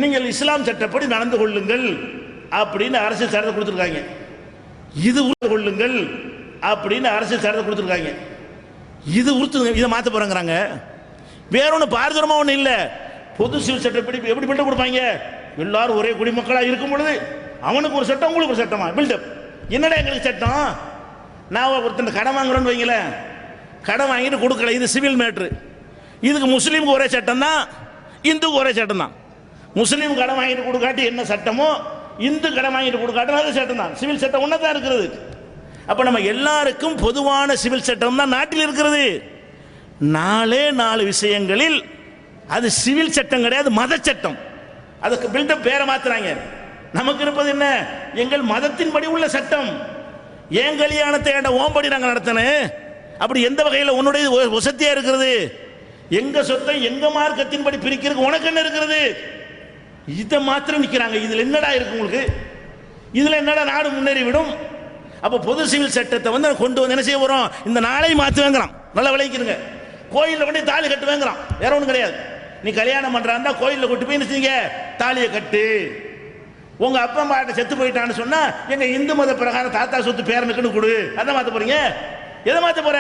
நீங்கள் இஸ்லாம் சட்டப்படி நடந்து கொள்ளுங்கள் அப்படின்னு அரசியல் சட்டத்தை கொடுத்துருக்காங்க. இது உறுத்து கொள்ளுங்கள் அப்படின்னு அரசியல் சட்டத்தை கொடுத்துருக்காங்க. இது உறுத்து, இதை மாற்ற போறாங்கிறாங்க. வேற ஒன்று பாரதூரமா ஒன்றும் இல்லை. பொது சிவில் சட்டப்படி எப்படி பில்டப் கொடுப்பாங்க? எல்லாரும் ஒரே குடிமக்களாக இருக்கும் பொழுது அவனுக்கு ஒரு சட்டம், உங்களுக்கு ஒரு சட்டமா பில்டப்? என்னடா எங்களுக்கு சட்டம்? நான் ஒருத்தன் கடன் வாங்குறேன்னு வைங்களேன், கடன் வாங்கிட்டு கொடுக்கல, இது சிவில் மேட்ரு. இதுக்கு முஸ்லீமுக்கு ஒரே சட்டம் தான், இந்துக்கு ஒரே சட்டம் தான். முஸ்லீம் கடன் வாங்கிட்டு கொடுக்காட்டி என்ன சட்டமோ, இந்து கடன் வாங்கிட்டு கொடுக்காட்டும் அது சட்டம் தான். சிவில் சட்டம் ஒன்றா தான் இருக்கிறது. அப்போ நம்ம எல்லாருக்கும் பொதுவான சிவில் சட்டம் தான் நாட்டில் இருக்கிறது. 4 விஷயங்களில் அது சிவில் சட்டம் கிடையாது, மத சட்டம். அதுக்கு பில்டப் பேரை மாத்துறாங்க. நமக்கு இருப்பது என்ன? எங்கள் மதத்தின்படி உள்ள சட்டம். ஏன் கல்யாணத்தை ஏண்ட ஓம்படி நாங்கள் நடத்தினேன்? அப்படி எந்த வகையில் உன்னுடைய வசதியா இருக்கிறது? எங்க சொத்தை எங்க மார்க்கத்தின்படி பிரிக்கிறதுக்கு உனக்கு என்ன இருக்கிறது? இதை மாத்திரம் நிற்கிறாங்க. இதில் என்னடா இருக்கு உங்களுக்கு? இதில் என்னடா நாடு முன்னேறி விடும்? அப்போ பொது சிவில் சட்டத்தை வந்து கொண்டு வந்து என்ன செய்ய போகிறோம்? இந்த நாளை மாற்றுவேங்கிறான். நல்லா விளைவிக்கிறங்க. கோயிலில் கொண்டு தாலி கட்டுவேங்கிறான். வேற ஒன்றும் கிடையாது. நீ கல்யாணம் பண்ணுறாந்தா கோயிலில் கொண்டு போய் என்ன செய்யுங்க? தாலியை கட்டு. உங்க அப்பா அம்மாட்ட செத்து போயிட்டான்னு சொன்னா எங்க இந்து மத பிரகாரம் தாத்தா சொத்து பேரனுக்குன்னு கொடு. அதான் மாற்ற போறீங்க? எதை மாற்ற போற?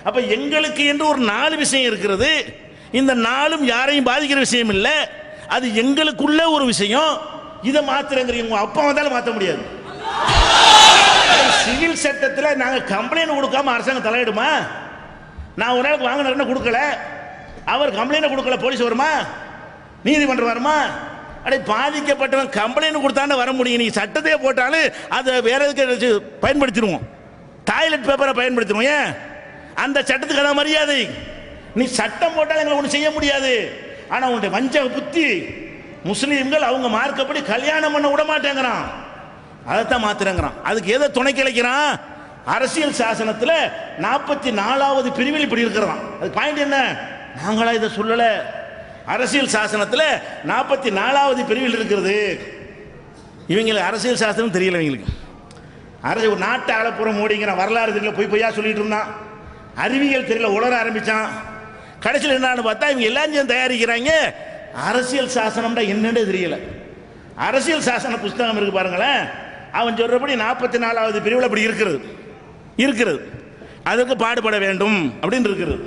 அப்ப எங்களுக்கு என்று ஒரு 4 விஷயம் இருக்கிறது. இந்த 4ம் யாரையும் பாதிக்கிற விஷயம் இல்லை. அது எங்களுக்குள்ள ஒரு விஷயம். இதை மாத்திரங்கிறீங்க. உங்க அப்பா வந்தாலும் மாற்ற முடியாது. சிவில் சட்டத்தில் நாங்க கம்ப்ளைண்ட் கொடுக்காம அரசாங்கம் தலையிடுமா? நான் ஒரு நாளுக்கு வாங்கின கொடுக்கல, அவர் கம்ப்ளைண்ட் கொடுக்கல, போலீஸ் வருமா? நீதிமன்றம் வருமா? அடே, பாதிக்கப்பட்டவன் கம்ப்ளைண்ட் கொடுத்தான்னு வர முடியும். நீங்க சட்டத்தையே போட்டாலும் அதை வேற எதுக்கு பயன்படுத்திடுவோம். டாய்லெட் பேப்பரை பயன்படுத்திடுவோம். ஏன்? அந்த சட்டத்துக்கு அதான் மரியாதை. நீ சட்டம் போட்டாலும் எங்களை ஒன்றும் செய்ய முடியாது. ஆனா உன்னுடைய வஞ்சக புத்தி முஸ்லீம்கள் அவங்க மார்க்கப்படி கல்யாணம் பண்ண விட மாட்டேங்கிறான். அதைத்தான் மாத்திரங்கிறான். அதுக்கு எதை துணை கிளைக்கிறான்? அரசியல் சாசனத்தில் 44வது பிரிவில் இப்படி இருக்கிறான். அது பாயிண்ட் என்ன? நாங்களா இதை சொல்லல. அரசியல் சாசனத்தில் 44வது பிரிவில் இருக்கிறது. இவங்களுக்கு அரசியல் சாசனம் தெரியல. இவங்களுக்கு அரசு ஒரு நாட்டை ஆளப்புற மோடிங்கிற வரலாறு தெரியல, பொய்யா சொல்லிட்டு இருந்தான். அறிவியல் தெரியல, உலர ஆரம்பிச்சான். கடைசியில் என்னன்னு பார்த்தா இவங்க எல்லாத்தையும் தயாரிக்கிறாங்க. அரசியல் சாசனம்டா என்னன்னு தெரியல. அரசியல் சாசன புஸ்தகம் இருக்கு பாருங்களேன். அவன் சொல்றபடி 44வது பிரிவில் அப்படி இருக்கிறது. அதுக்கு பாடுபட வேண்டும் அப்படின்னு இருக்கிறது.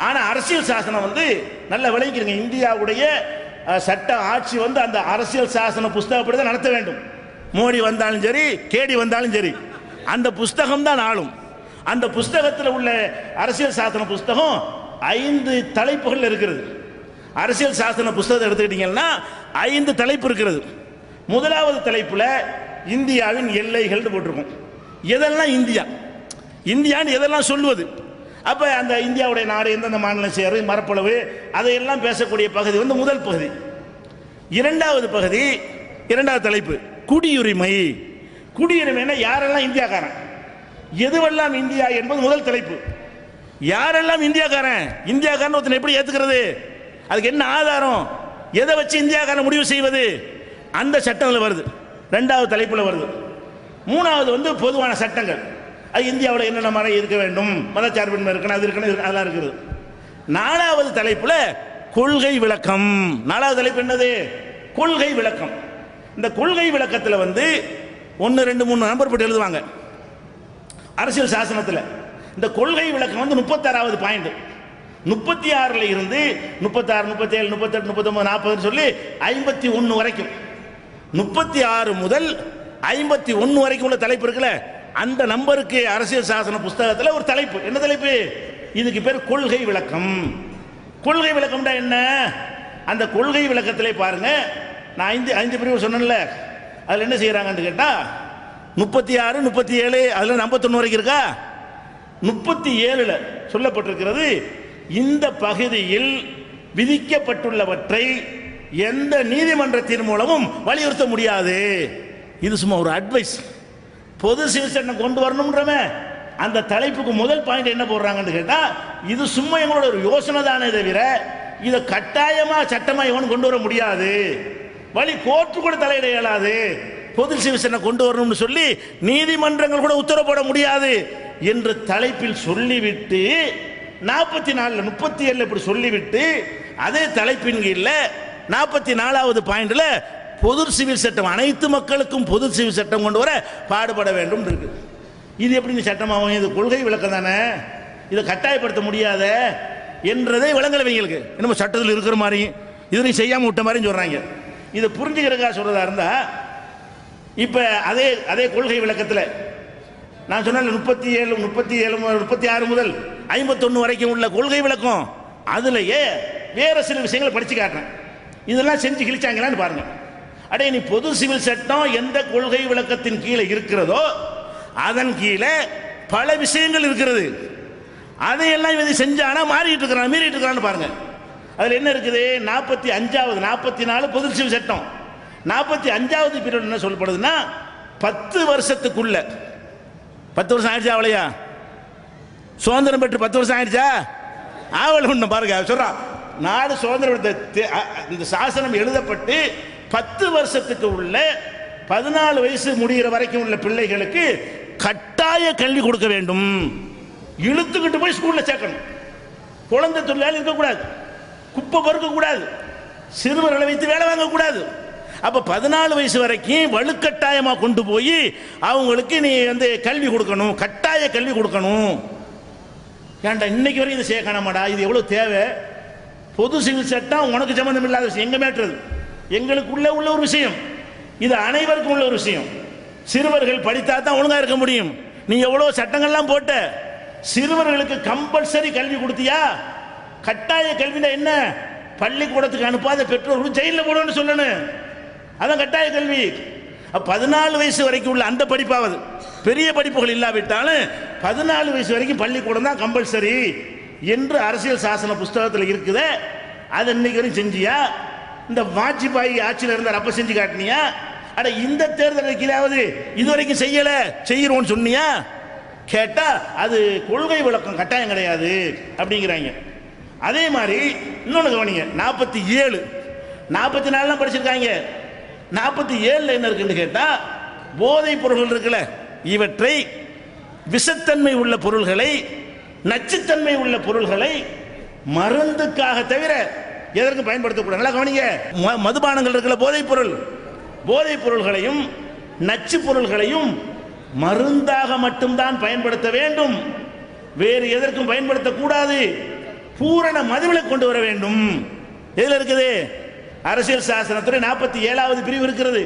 ஆனா அரசியல் சாசனம் வந்து நல்ல விளங்கிக்கிறீங்க. இந்தியாவுடைய சட்ட ஆட்சி வந்து அந்த அரசியல் சாசன புஸ்தகப்படி தான் நடத்த வேண்டும். மோடி வந்தாலும் சரி, கேடி வந்தாலும் சரி, அந்த புஸ்தகம் தான் ஆளும். அந்த புஸ்தகத்தில் உள்ள அரசியல் சாசன புஸ்தகம் 5 தலைப்புகள் இருக்கிறது. அரசியல் சாசன புஸ்தகத்தை எடுத்துக்கிட்டீங்கன்னா 5 தலைப்பு இருக்கிறது. முதலாவது தலைப்புல இந்தியாவின் எல்லைகள் போட்டிருக்கும். எதெல்லாம் இந்தியான்னு எதெல்லாம் சொல்லுவது. அப்ப அந்த இந்தியாவுடைய நாடு எந்தெந்த மாநிலம் சேரும், மரப்பளவு, அதையெல்லாம் பேசக்கூடிய பகுதி வந்து முதல் பகுதி. இரண்டாவது தலைப்பு குடியுரிமை. குடியுரிமைன்னா யாரெல்லாம் இந்தியாக்காரன், எதுவெல்லாம் இந்தியா என்பது முதல் தலைப்பு. யாரெல்லாம் இந்தியாக்காரன் ஒருத்தனை எப்படி ஏத்துக்கிறது? அதுக்கு என்ன ஆதாரம்? எதை வச்சு இந்தியாக்காரன் முடிவு செய்வது? அந்த சட்டங்கள் வருது. 2வது தலைப்புல வருது. 3வது வந்து பொதுவான சட்டங்கள். அது இந்தியாவில் என்னென்ன மரம் இருக்க வேண்டும், மதச்சார்பின்மை இருக்கணும், அது இருக்கணும், அதெல்லாம் இருக்குது. 4வது தலைப்புல கொள்கை விளக்கம். 4வது தலைப்பு என்னது? கொள்கை விளக்கம். இந்த கொள்கை விளக்கத்தில் வந்து 1, 2, 3 நம்பர் போட்டு எழுதுவாங்க அரசியல் சாசனத்தில். இந்த கொள்கை விளக்கம் வந்து 36வது பாயிண்ட். 36ல இருந்து 36, 37, 38, 39, 40 சொல்லி 51 வரைக்கும், 36 முதல் 51 வரைக்கும் உள்ள தலைப்பு இருக்குல்ல, அந்த நம்பருக்கு அரசியல் சாசன புஸ்தகத்தில் ஒரு தலைப்பு. என்ன தலைப்பு? இதுக்கு பேர் கொள்கை விளக்கம். கொள்கை விளக்கம்டா என்ன? அந்த கொள்கை விளக்கத்திலே பாருங்க, நான் 5 பிரிவு சொன்னேன்ல, அதில் என்ன செய்யறாங்கன்னு கேட்டா 36, 37, அதுல 51 வரைக்கும் இருக்கா? 37ல சொல்லப்பட்டிருக்கிறது, இந்த பகுதியில் விதிக்கப்பட்டுள்ளவற்றை எந்த நீதிமன்றத்தின் மூலமும் வலியுறுத்த முடியாது. இது சும்மா ஒரு அட்வைஸ். பொது சிவில் சட்டம் கொண்டு வரணும்ன்றமே அந்த தலைப்புக்கு முதல் பாயிண்ட் என்ன போடுறாங்கன்னு கேட்டா, இது சும்மா எங்களோட ஒரு யோசனை தானே தவிர இதை கட்டாயமா சட்டமா இவன் கொண்டு வர முடியாது, வழி கோர்ட்டு கூட தலையிட இயலாது, பொது சிவில் சட்டம் கொண்டு வரணும்னு சொல்லி நீதிமன்றங்கள் கூட உத்தரவு போட முடியாது என்று தலைப்பில் சொல்லிவிட்டு 44, 37 இப்படி சொல்லிவிட்டு அதே தலைப்பின் கீழ 44வது பாயிண்ட்ல பொது சிவில் சட்டம், அனைத்து மக்களுக்கும் பொது சிவில் சட்டம் கொண்டு வர பாடுபட வேண்டும் இருக்கு. இது எப்படி சட்டமாகும்? இது கொள்கை விளக்கம் தானே, இதை கட்டாயப்படுத்த முடியாத என்றதை விளங்கலவங்களுக்கு என்னமோ சட்டத்தில் இருக்கிற மாதிரி இதனை செய்யாம விட்ட மாதிரி சொல்றாங்க. இதை புரிஞ்சுக்கிறதுக்காக சொல்றதா இருந்தா, இப்ப அதே கொள்கை விளக்கத்தில் நான் சொன்ன 37, 36 முதல் 51 வரைக்கும் உள்ள கொள்கை விளக்கம், அதுலயே வேற சில விஷயங்களை படிச்சு காட்டுறேன். இதெல்லாம் செஞ்சு கிழிச்சாங்களான்னு பாருங்க. அடே, நீ பொது சிவில் சட்டம் எந்த கொள்கை விளக்கத்தின் கீழே இருக்கிறதோ அதன் கீழே பல விஷயங்கள் இருக்கிறது. அதையெல்லாம் இவன் செஞ்சானா மீறிட்டு இருக்கிறான்னு பாருங்க. அதுல என்ன இருக்குது? 45வது 44 பொது சிவில் சட்டம் 45வது பீரியட் என்ன சொல்லப்படுதுன்னா, 10 வருஷத்துக்குள்ள 10 வருஷம் ஆயிடுச்சா அவளையா? சுதந்திரம் பெற்று 10 வருஷம் ஆயிடுச்சா? ஆவல் ஒன்று பாருங்க சொல்றான். நாடு சுதந்திரம் இந்த சாசனம் எழுதப்பட்டு 10 வருஷத்துக்கு உள்ள 14 வயசு முடிகிற வரைக்கும் உள்ள பிள்ளைகளுக்கு கட்டாய கல்வி கொடுக்க வேண்டும். இழுத்துக்கிட்டு போய் ஸ்கூல்ல சேர்க்கணும். குழந்தை தொழிலாளி இருக்கக்கூடாது, குப்பை பொறுக்கக்கூடாது, சிறுவர்களை வைத்து வேலை வாங்கக்கூடாது. அப்ப 14 வயசு வரைக்கும் வலுக்கட்டாயமா கொண்டு போய் அவங்களுக்கு நீ கல்வி கொடுக்கணும், கட்டாய கல்வி கொடுக்கணும். ஏன்டா இன்னைக்கு வரைக்கும் இதை சேர்க்கணுமாடா? இது எவ்வளவு தேவை? பொது சிவில் சட்டம் உனக்கு சம்பந்தம் இல்லாத விஷயம், எங்க மேற்றது எங்களுக்குள்ள உள்ள ஒரு விஷயம், இது அனைவருக்கும் உள்ள ஒரு விஷயம். சிறுவர்கள் படித்தா தான் ஒழுங்கா இருக்க முடியும். நீ எவ்வளவு சட்டங்கள்லாம் போட்ட, சிறுவர்களுக்கு கம்பல்சரி கல்வி கொடுத்தியா? கட்டாய கல்வினா என்ன? பள்ளிக்கூடத்துக்கு அனுப்பாத பெற்றோர்கள் ஜெயிலில் போடணும்னு சொல்லணும். அதான் கட்டாய கல்வி. 14 வயசு வரைக்கும் உள்ள அந்த படிப்பாவது, பெரிய படிப்புகள் இல்லாவிட்டாலும் 14 வயசு வரைக்கும் பள்ளிக்கூடம் தான் கம்பல்சரி என்று அரசியல் சாசன புஸ்தகத்தில் இருக்குது. அதை இன்னைக்கு வரைக்கும் செஞ்சியா? இந்த வாஜ்பாய் ஆட்சியில் இருந்தார் அப்ப செஞ்சு காட்டினியா? அட இந்த தேர்தல் அறிக்கையிலாவது இதுவரைக்கும் செய்யல, செய்யறோம்னு சொன்னியா? கேட்டா அது கொள்கை விளக்கம், கட்டாயம் கிடையாது அப்படிங்கிறாங்க. அதே மாதிரி இன்னொன்று கவனிங்க, 47 44 படிச்சிருக்காங்க. 47 என்ன இருக்குன்னு கேட்டா, போதைப் பொருள்கள் இருக்குல்ல, இவற்றை விஷத்தன்மை உள்ள பொருள்களை, நச்சுத்தன்மை உள்ள பொருள்களை மருந்துக்காக தவிர எதற்கு பயன்படுத்தக்கூடாது. நல்லா கவனிங்க, மதுபானங்கள் இருக்குல்ல, போதைப் பொருள்களையும் நச்சு பொருள்களையும் மருந்தாக மட்டும்தான் பயன்படுத்த வேண்டும், வேறு எதற்கும் பயன்படுத்தக்கூடாது. பூரண மதுவிலக்கு கொண்டு வர வேண்டும். எதுல இருக்குது? அரசியல் சாசனத்துறை 47வது பிரிவு இருக்கிறது.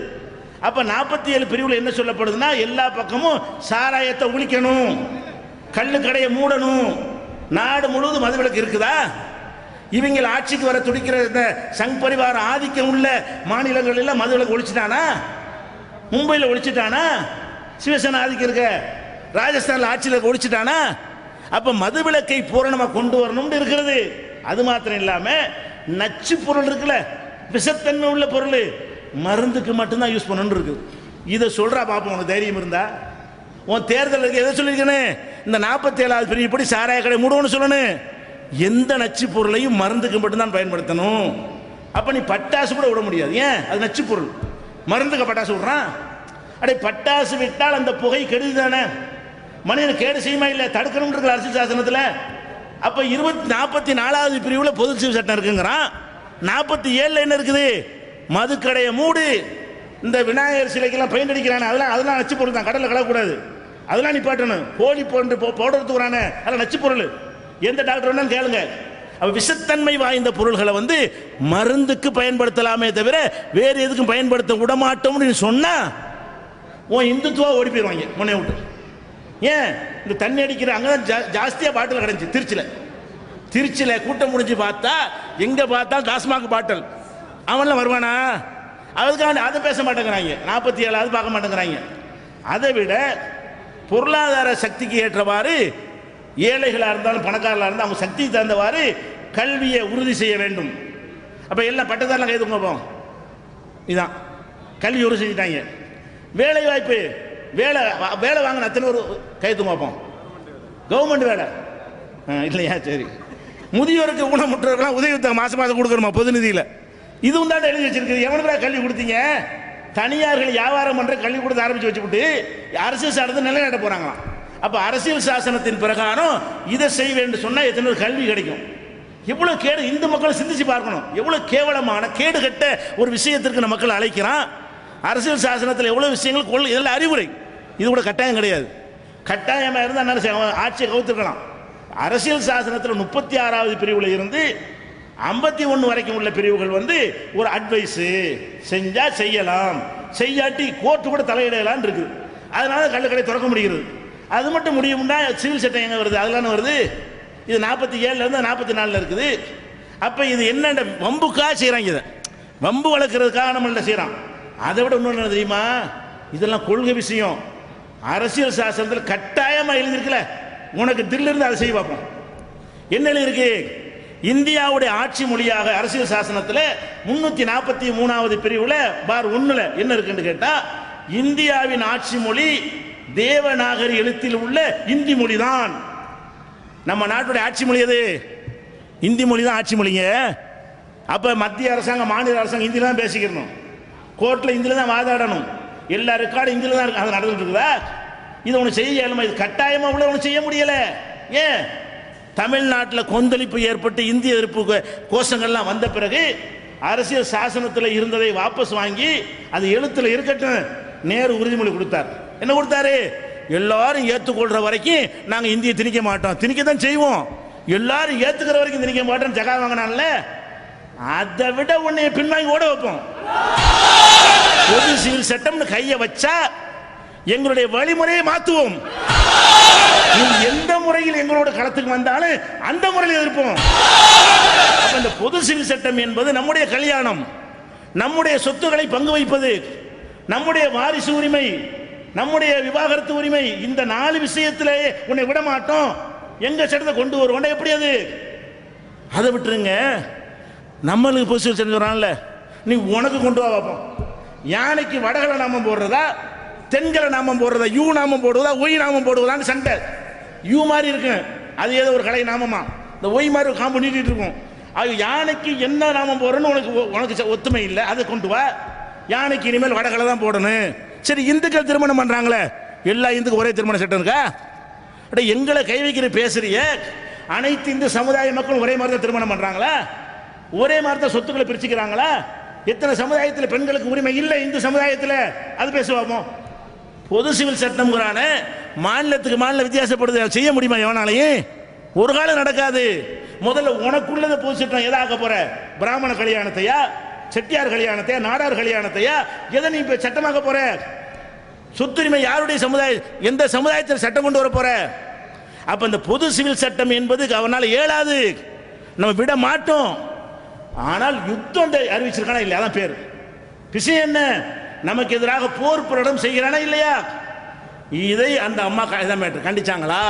அப்ப 47 பிரிவுல என்ன சொல்லப்படுதுன்னா, எல்லா பக்கமும் சாராயத்தை ஒழிக்கணும், கள்ளு கடையை மூடணும். நாடு முழுவதும் மதுவிலக்கு இருக்குதா? இவங்க ஆட்சிக்கு வர துடிக்கிற இந்த சங் பரிவார ஆதிக்கம் உள்ள மாநிலங்கள் எல்லாம் மதுவிலக்கு ஒழிச்சிட்டானா? மும்பையில் ஒழிச்சிட்டானா? சிவசேனா ஆதிக்கம் இருக்க ராஜஸ்தான்ல ஆட்சியில் ஒழிச்சிட்டானா? அப்ப மதுவிலக்கை பூரணமா கொண்டு வரணும்னு இருக்கிறது. அது மாத்திரம் இல்லாம நச்சு பொருள் இருக்குல்ல, விஷத்தன்மை உள்ள பொருள் மருந்துக்கு மட்டும்தான் யூஸ் பண்ணணும் இருக்கு. இதை சொல்றா பாப்போம், உனக்கு தைரியம் இருந்தா. உன் தேர்தலுக்கு எதை சொல்லியிருக்கேன்னு, இந்த 47வது பிரிவு படி சாராய கடை மூடணும்னு சொல்லணும். எந்த நச்சு பொருளையும் மருந்துக்கு மட்டும்தான் பயன்படுத்தணும். அப்ப நீ பட்டாசு கூட விட முடியாது. ஏன்? அது நச்சு பொருள். மருந்துக்கு பட்டாசு விடுறான். அடே பட்டாசு விட்டால் அந்த புகை கெடுதி தானே, மனிதன் கேடு செய்யுமா? இல்லை, தடுக்கணும் இருக்கிற அரசியல் சாசனத்தில். அப்ப 44வது பிரிவுல பொது சிவில் சட்டம் இருக்குங்கிறான். 47 என்ன இருக்குது? மதுக்கடையை மூடு, இந்த விநாயகர் சிலைக்கெல்லாம் பெயிண்ட் அடிக்கிறானே அதெல்லாம் நச்சு பொருள் தான், கடலில் கலக்கூடாது, அதெல்லாம் நிப்பாட்டணும். கோழி போன்று பவுடர் தூரானே அதெல்லாம் நச்சு பொருள். எந்த டாக்டர் வேணாலும் கேளுங்க. விஷத்தன்மை வாய்ந்த பொருள்களை மருந்துக்கு பயன்படுத்தலாமே தவிர வேறு எதுக்கும் பயன்படுத்த விடமாட்டோம்னு சொன்னா உன் இந்துத்துவா ஓடி போயிடுவாங்க முன்னே விட்டு. ஏன்? இந்த தண்ணி அடிக்கிற அங்கதான் ஜாஸ்தியா பாட்டில் கிடைச்சி. திருச்சியில் கூட்டம் முடிஞ்சு பார்த்தா எங்க பார்த்தா டாஸ்மாக் பாட்டில். அவன்லாம் வருவானா? அதுக்காக அதை பேச மாட்டேங்கிறாங்க. 47வது பார்க்க மாட்டேங்கிறாங்க. அதை விட பொருளாதார சக்திக்கு ஏற்றவாறு ஏழைகளாக இருந்தாலும் பணக்காரர்களாக இருந்தாலும் அவங்க சக்திக்கு தகுந்தவாறு கல்வியை உறுதி செய்ய வேண்டும். அப்போ எல்லாம் பட்டதாரிலாம் கைது பார்ப்போம். இதுதான் கல்வி உறுதி செஞ்சுட்டாங்க. வேலை வாய்ப்பு, வேலை வாங்கின அத்தனை ஒரு கைது பார்ப்போம். கவர்மெண்ட் வேலை இல்லையா? சரி. முதியோருக்கு ஊனமுற்றவர்களாம் உதவி மாசம் மாதம் கொடுக்கணுமா பொது நிதியில்? இதுவும் தான் எழுதி வச்சிருக்குது. எவனுக்கு கல்வி கொடுத்தீங்க? தனியார்கள் வியாபாரம் பண்ற கல்வி கொடுத்து ஆரம்பிச்சு வச்சுவிட்டு அரசியல் சார்ந்து நிலைநாட்ட போறாங்களாம். அப்ப அரசியல் சாசனத்தின் பிரகாரம் இதை செய்ய வேண்டும் சொன்னா எத்தனை கல்வி கிடைக்கும்? எவ்வளவு கேடு! இந்து மக்கள் சிந்திச்சு பார்க்கணும். எவ்வளவு கேவலமான கேடு கட்ட ஒரு விஷயத்திற்கு நம்ம மக்கள் அழைக்கிறான். அரசியல் சாசனத்தில் எவ்வளவு விஷயங்கள் இதெல்லாம் அறிவுரை. இது கூட கட்டாயம் கிடையாது. கட்டாயமா இருந்தால் ஆட்சியை கவுத்திருக்கலாம். அரசியல் சாசனத்தில் 36வது பிரிவுல இருந்து 51 வரைக்கும் உள்ள பிரிவுகள் ஒரு அட்வைஸ் செஞ்சா செய்யலாம், செய்யாட்டி கோர்ட்டு கூட தலையிடலாம் இருக்கு. அதனால கள்ளுக்கடை திறக்க முடிகிறது. அது மட்டும் முடியும்னா சிவில் சட்டம் எங்க வருது? அதெல்லாம் வருது. இது 47ல இருந்து 44ல இருக்குது. அப்ப இது என்ன வம்புக்காக செய்யறாங்க. இதை வம்பு வளர்க்கறதுக்காக நம்ம செய்யறான். அதை விட இன்னொன்று என்ன தெரியுமா? இதெல்லாம் கொள்கை விஷயம். அரசியல் சாசனத்தில் கட்டாயமா எழுதிருக்குல, உனக்கு தில் இருந்து அதை செய்ய பார்ப்போம். என்ன எழுதிருக்கு? இந்தியாவுடைய ஆட்சி மொழியாக அரசியல் சாசனத்தில் 343வது பிரிவுல பார் 1ல என்ன இருக்குன்னு கேட்டா, இந்தியாவின் ஆட்சி மொழி தேவநாகரி எழுத்தில் உள்ள இந்தி மொழி தான் நம்ம நாட்டுடைய ஆட்சி மொழி. எது? இந்தி மொழி தான் ஆட்சி மொழிங்க. அப்ப மத்திய அரசாங்கம் மாநில அரசாங்கம் இந்தியில தான் பேசிக்கணும், கோர்ட்ல இந்தியில தான் வாதாடணும், எல்லா ரெக்கார்டும் இந்தியில தான் அது நடந்துட்டு இருக்குதா? இது ஒன்று செய்ய இயலுமா? இது கட்டாயமா உள்ள ஒன்று செய்ய முடியல. ஏன்? தமிழ்நாட்டில் கொந்தளிப்பு ஏற்பட்டு இந்திய எதிர்ப்பு கோஷங்கள்லாம் வந்த பிறகு அரசியல் சாசனத்தில் இருந்ததை வாபஸ் வாங்கி அது எழுத்துல இருக்கட்டும் நேரு உறுதிமொழி கொடுத்தார். என்ன கொடுத்தாரு? எல்லாரும் ஏற்றுக்கொள்ற வரைக்கும் நாங்கள் இந்தியை திணிக்க மாட்டோம், திணிக்க தான் செய்வோம், எல்லாரும் ஏற்றுக்கிற வரைக்கும் திணிக்க மாட்டோம். ஜகா வாங்கினால அதை விட உன்னை பின்வாங்கி ஓட வைப்போம். பொது சிவில் சட்டம்னு கையை வச்சா எங்களுடைய வழிமுறையை மாற்றுவோம். எந்த முறையில் எங்களோட களத்துக்கு வந்தாலும் அந்த முறையில் எதிர்ப்போம். இந்த பொது சிவில் சட்டம் என்பது நம்முடைய கல்யாணம், நம்முடைய சொத்துக்களை பங்கு வைப்பது, நம்முடைய வாரிசு உரிமை, நம்முடைய விவாகரத்து உரிமை, இந்த 4 விஷயத்திலேயே உன்னை விட மாட்டோம், எங்க சட்டத்தை கொண்டு வருவோம். எப்படி அது? அதை விட்டுருங்க. நம்மளுக்கு பொது சிவில் சட்டம் சொல்றான்ல, நீ உனக்கு கொண்டு வா பார்ப்போம். யானைக்கு வடகலை நாமம் போடுறதா, தென்கலை நாமம் போடுறதா, யூ நாமம் போடுவதா, ஒய் நாமம் போடுவதான்னு சண்டை. யூ மாதிரி இருக்கு, அது ஏதோ ஒரு கலை நாமமா, இந்த ஒய் மாதிரி ஒரு காம்பு நீட்டிட்டு இருக்கும். அது யானைக்கு என்ன நாமம் போடுறன்னு உனக்கு ஒத்துமை இல்லை, அதை கொண்டு வா. யானைக்கு இனிமேல் வடகலை தான் போடணும். சரி, இந்துக்கள் திருமணம் பண்றாங்களே, எல்லா இந்துக்கும் ஒரே திருமண சட்டம் இருக்கா? எங்களை கை வைக்கிற பேசுறிய, அனைத்து இந்து சமுதாய மக்களும் ஒரே மாதிரி தான் திருமணம் பண்றாங்களா? ஒரே மாதிரி தான் சொத்துக்களை பிரிச்சுக்கிறாங்களா? எத்தனை சமுதாயத்தில் பெண்களுக்கு உரிமை இல்லை இந்து சமுதாயத்தில்? அது பேசுவோமோ? பொது சிவில் சட்டம்ங்கிறான மாநிலத்துக்கு மாநில வித்தியாசப்படுது, செய்ய முடியுமா எவனாலையும்? ஒரு காலம் நடக்காது. முதல்ல உனக்குள்ளதை பொது சட்டம் எதாக போற? பிராமண கல்யாணத்தையா, செட்டியார் கல்யாணத்தையா, நாடார் கல்யாணத்தையா, எதை நீ இப்ப சட்டமாக போற? சொத்துரிமை யாருடைய சமுதாயம், எந்த சமுதாயத்தில் சட்டம் கொண்டு வர போற? அப்ப இந்த பொது சிவில் சட்டம் என்பது அவனால் இயலாது, நம்ம விட மாட்டோம். ஆனால் யுத்தம் அறிவிச்சிருக்கானா இல்லையா? அதான் பேர். விஷயம் என்ன? நமக்கு எதிராக போர் பிரகடனம் செய்கிறானா இல்லையா? இதை அந்த அம்மா கண்டிச்சாங்களா?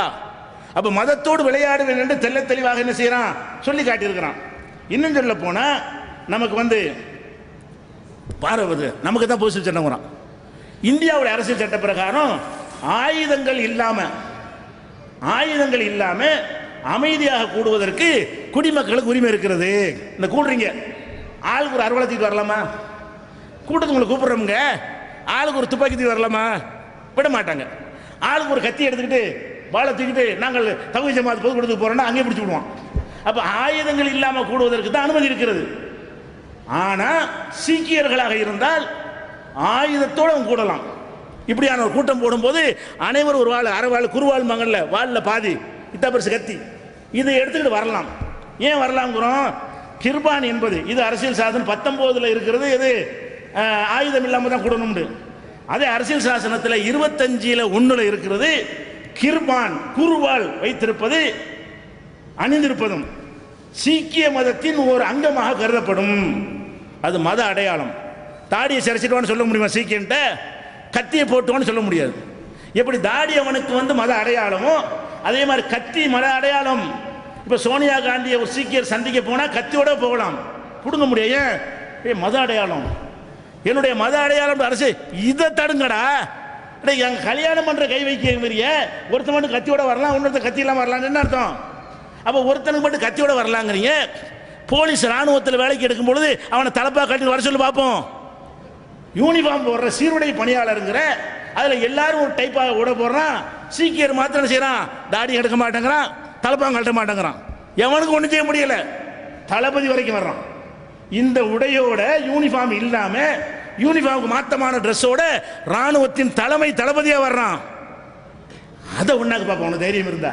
அப்ப மதத்தோடு விளையாடுவேன் என்று தெல்ல தெளிவாக என்ன செய்யறான்? சொல்லி காட்டியிருக்கிறான். இன்னும் சொல்ல போனா நமக்கு பாரவது நமக்கு தான் பொது சிவில் சட்டம் வரும். இந்தியாவுடைய அரசியல் சட்ட பிரகாரம் ஆயுதங்கள் இல்லாம அமைதியாக கூடுவதற்கு குடிமக்களுக்கு உரிமை இருக்கிறது. இந்த கூடுறீங்க, ஆளுக்கு ஒரு அறுவலத்துக்கு வரலாமா? கூட்டத்துக்கு உங்களை கூப்பிடுறோமுங்க, ஆளுக்கு ஒரு துப்பாக்கி வரலாமா? விட மாட்டாங்க. ஆளுக்கு ஒரு கத்தி எடுத்துக்கிட்டு வாழை தூக்கிட்டு நாங்கள் தகுதி ஜமாத் பொதுக்கூடத்துக்கு போறோம்னா அங்கே பிடிச்சி விடுவோம். அப்ப ஆயுதங்கள் இல்லாமல் கூடுவதற்கு தான் அனுமதி இருக்கிறது. ஆனா சீக்கியர்களாக இருந்தால் ஆயுதத்தோடு அவங்க கூடலாம். இப்படியான ஒரு கூட்டம் போடும்போது அனைவரும் ஒரு வாழ், அரை வாழ், குறுவாள் மங்கல்ல வாழ்ல பாதி இத்த பெருசு கத்தி இதை எடுத்துக்கிட்டு வரலாம். ஏன் வரலாம்ங்கிறோம்? கிர்பான் என்பது இது அரசியல் சாசனம் 19 இருக்கிறது. இது ஆயுதம் இல்லாமல் தான் கூடணும். அதே அரசியல் சாசனத்தில் 25 இருக்கிறது. கிர்பான் குருவால் வைத்திருப்பது அணிந்திருப்பதும் சீக்கிய மதத்தின் ஒரு அங்கமாக கருதப்படும். அது மத அடையாளம். தாடியை சரிச்சிட்டுவான்னு சொல்ல முடியுமா? சீக்கியன்ட்ட கத்தியை போட்டுவான்னு சொல்ல முடியாது. எப்படி தாடி அவனுக்கு மத அடையாளமோ அதே மாதிரி கத்தி மத அடையாளம். இப்ப சோனியா காந்தியை ஒரு சீக்கியர் சந்திக்க போனா கத்தியோட போகலாம், புடுங்க முடியும். மத அடையாளம், என்னுடைய மத அடையாளம் அரசு, இதை தடுங்கடா. எங்க கல்யாணம் பண்ற கை வைக்க ஒருத்தன் மட்டும் கத்தியோட வரலாம், இன்னொருத்த கத்தி இல்லாம வரலாம். என்ன அர்த்தம்? அப்ப ஒருத்தனுக்கு மட்டும் கத்தியோட வரலாங்கிறீங்க. போலீஸ் ராணுவத்தில் வேலைக்கு எடுக்கும் பொழுது அவனை தலப்பா கட்டி வர சொல்லி பார்ப்போம். யூனிஃபார்ம் போடுற சீருடை பணியாளருங்கிற அதுல எல்லாரும் ஒரு டைப்பாக விட போடுறான். சீக்கியர் மாத்திரம் செய்யறான், தாடி எடுக்க மாட்டேங்கிறான், தலப்பாங்க கட்ட மாட்டேங்கிறான். எவனுக்கு ஒன்றும் செய்ய முடியல, தளபதி வரைக்கும் வர்றான். இந்த உடையோட யூனிஃபார்ம் இல்லாம யூனிஃபார்முக்கு மாத்தமான ட்ரெஸ்ஸோட ராணுவத்தின் தலைமை தளபதியா வர்றான். அதை ஒன்னாக்கு பார்ப்போம். உனக்கு தைரியம் இருந்தா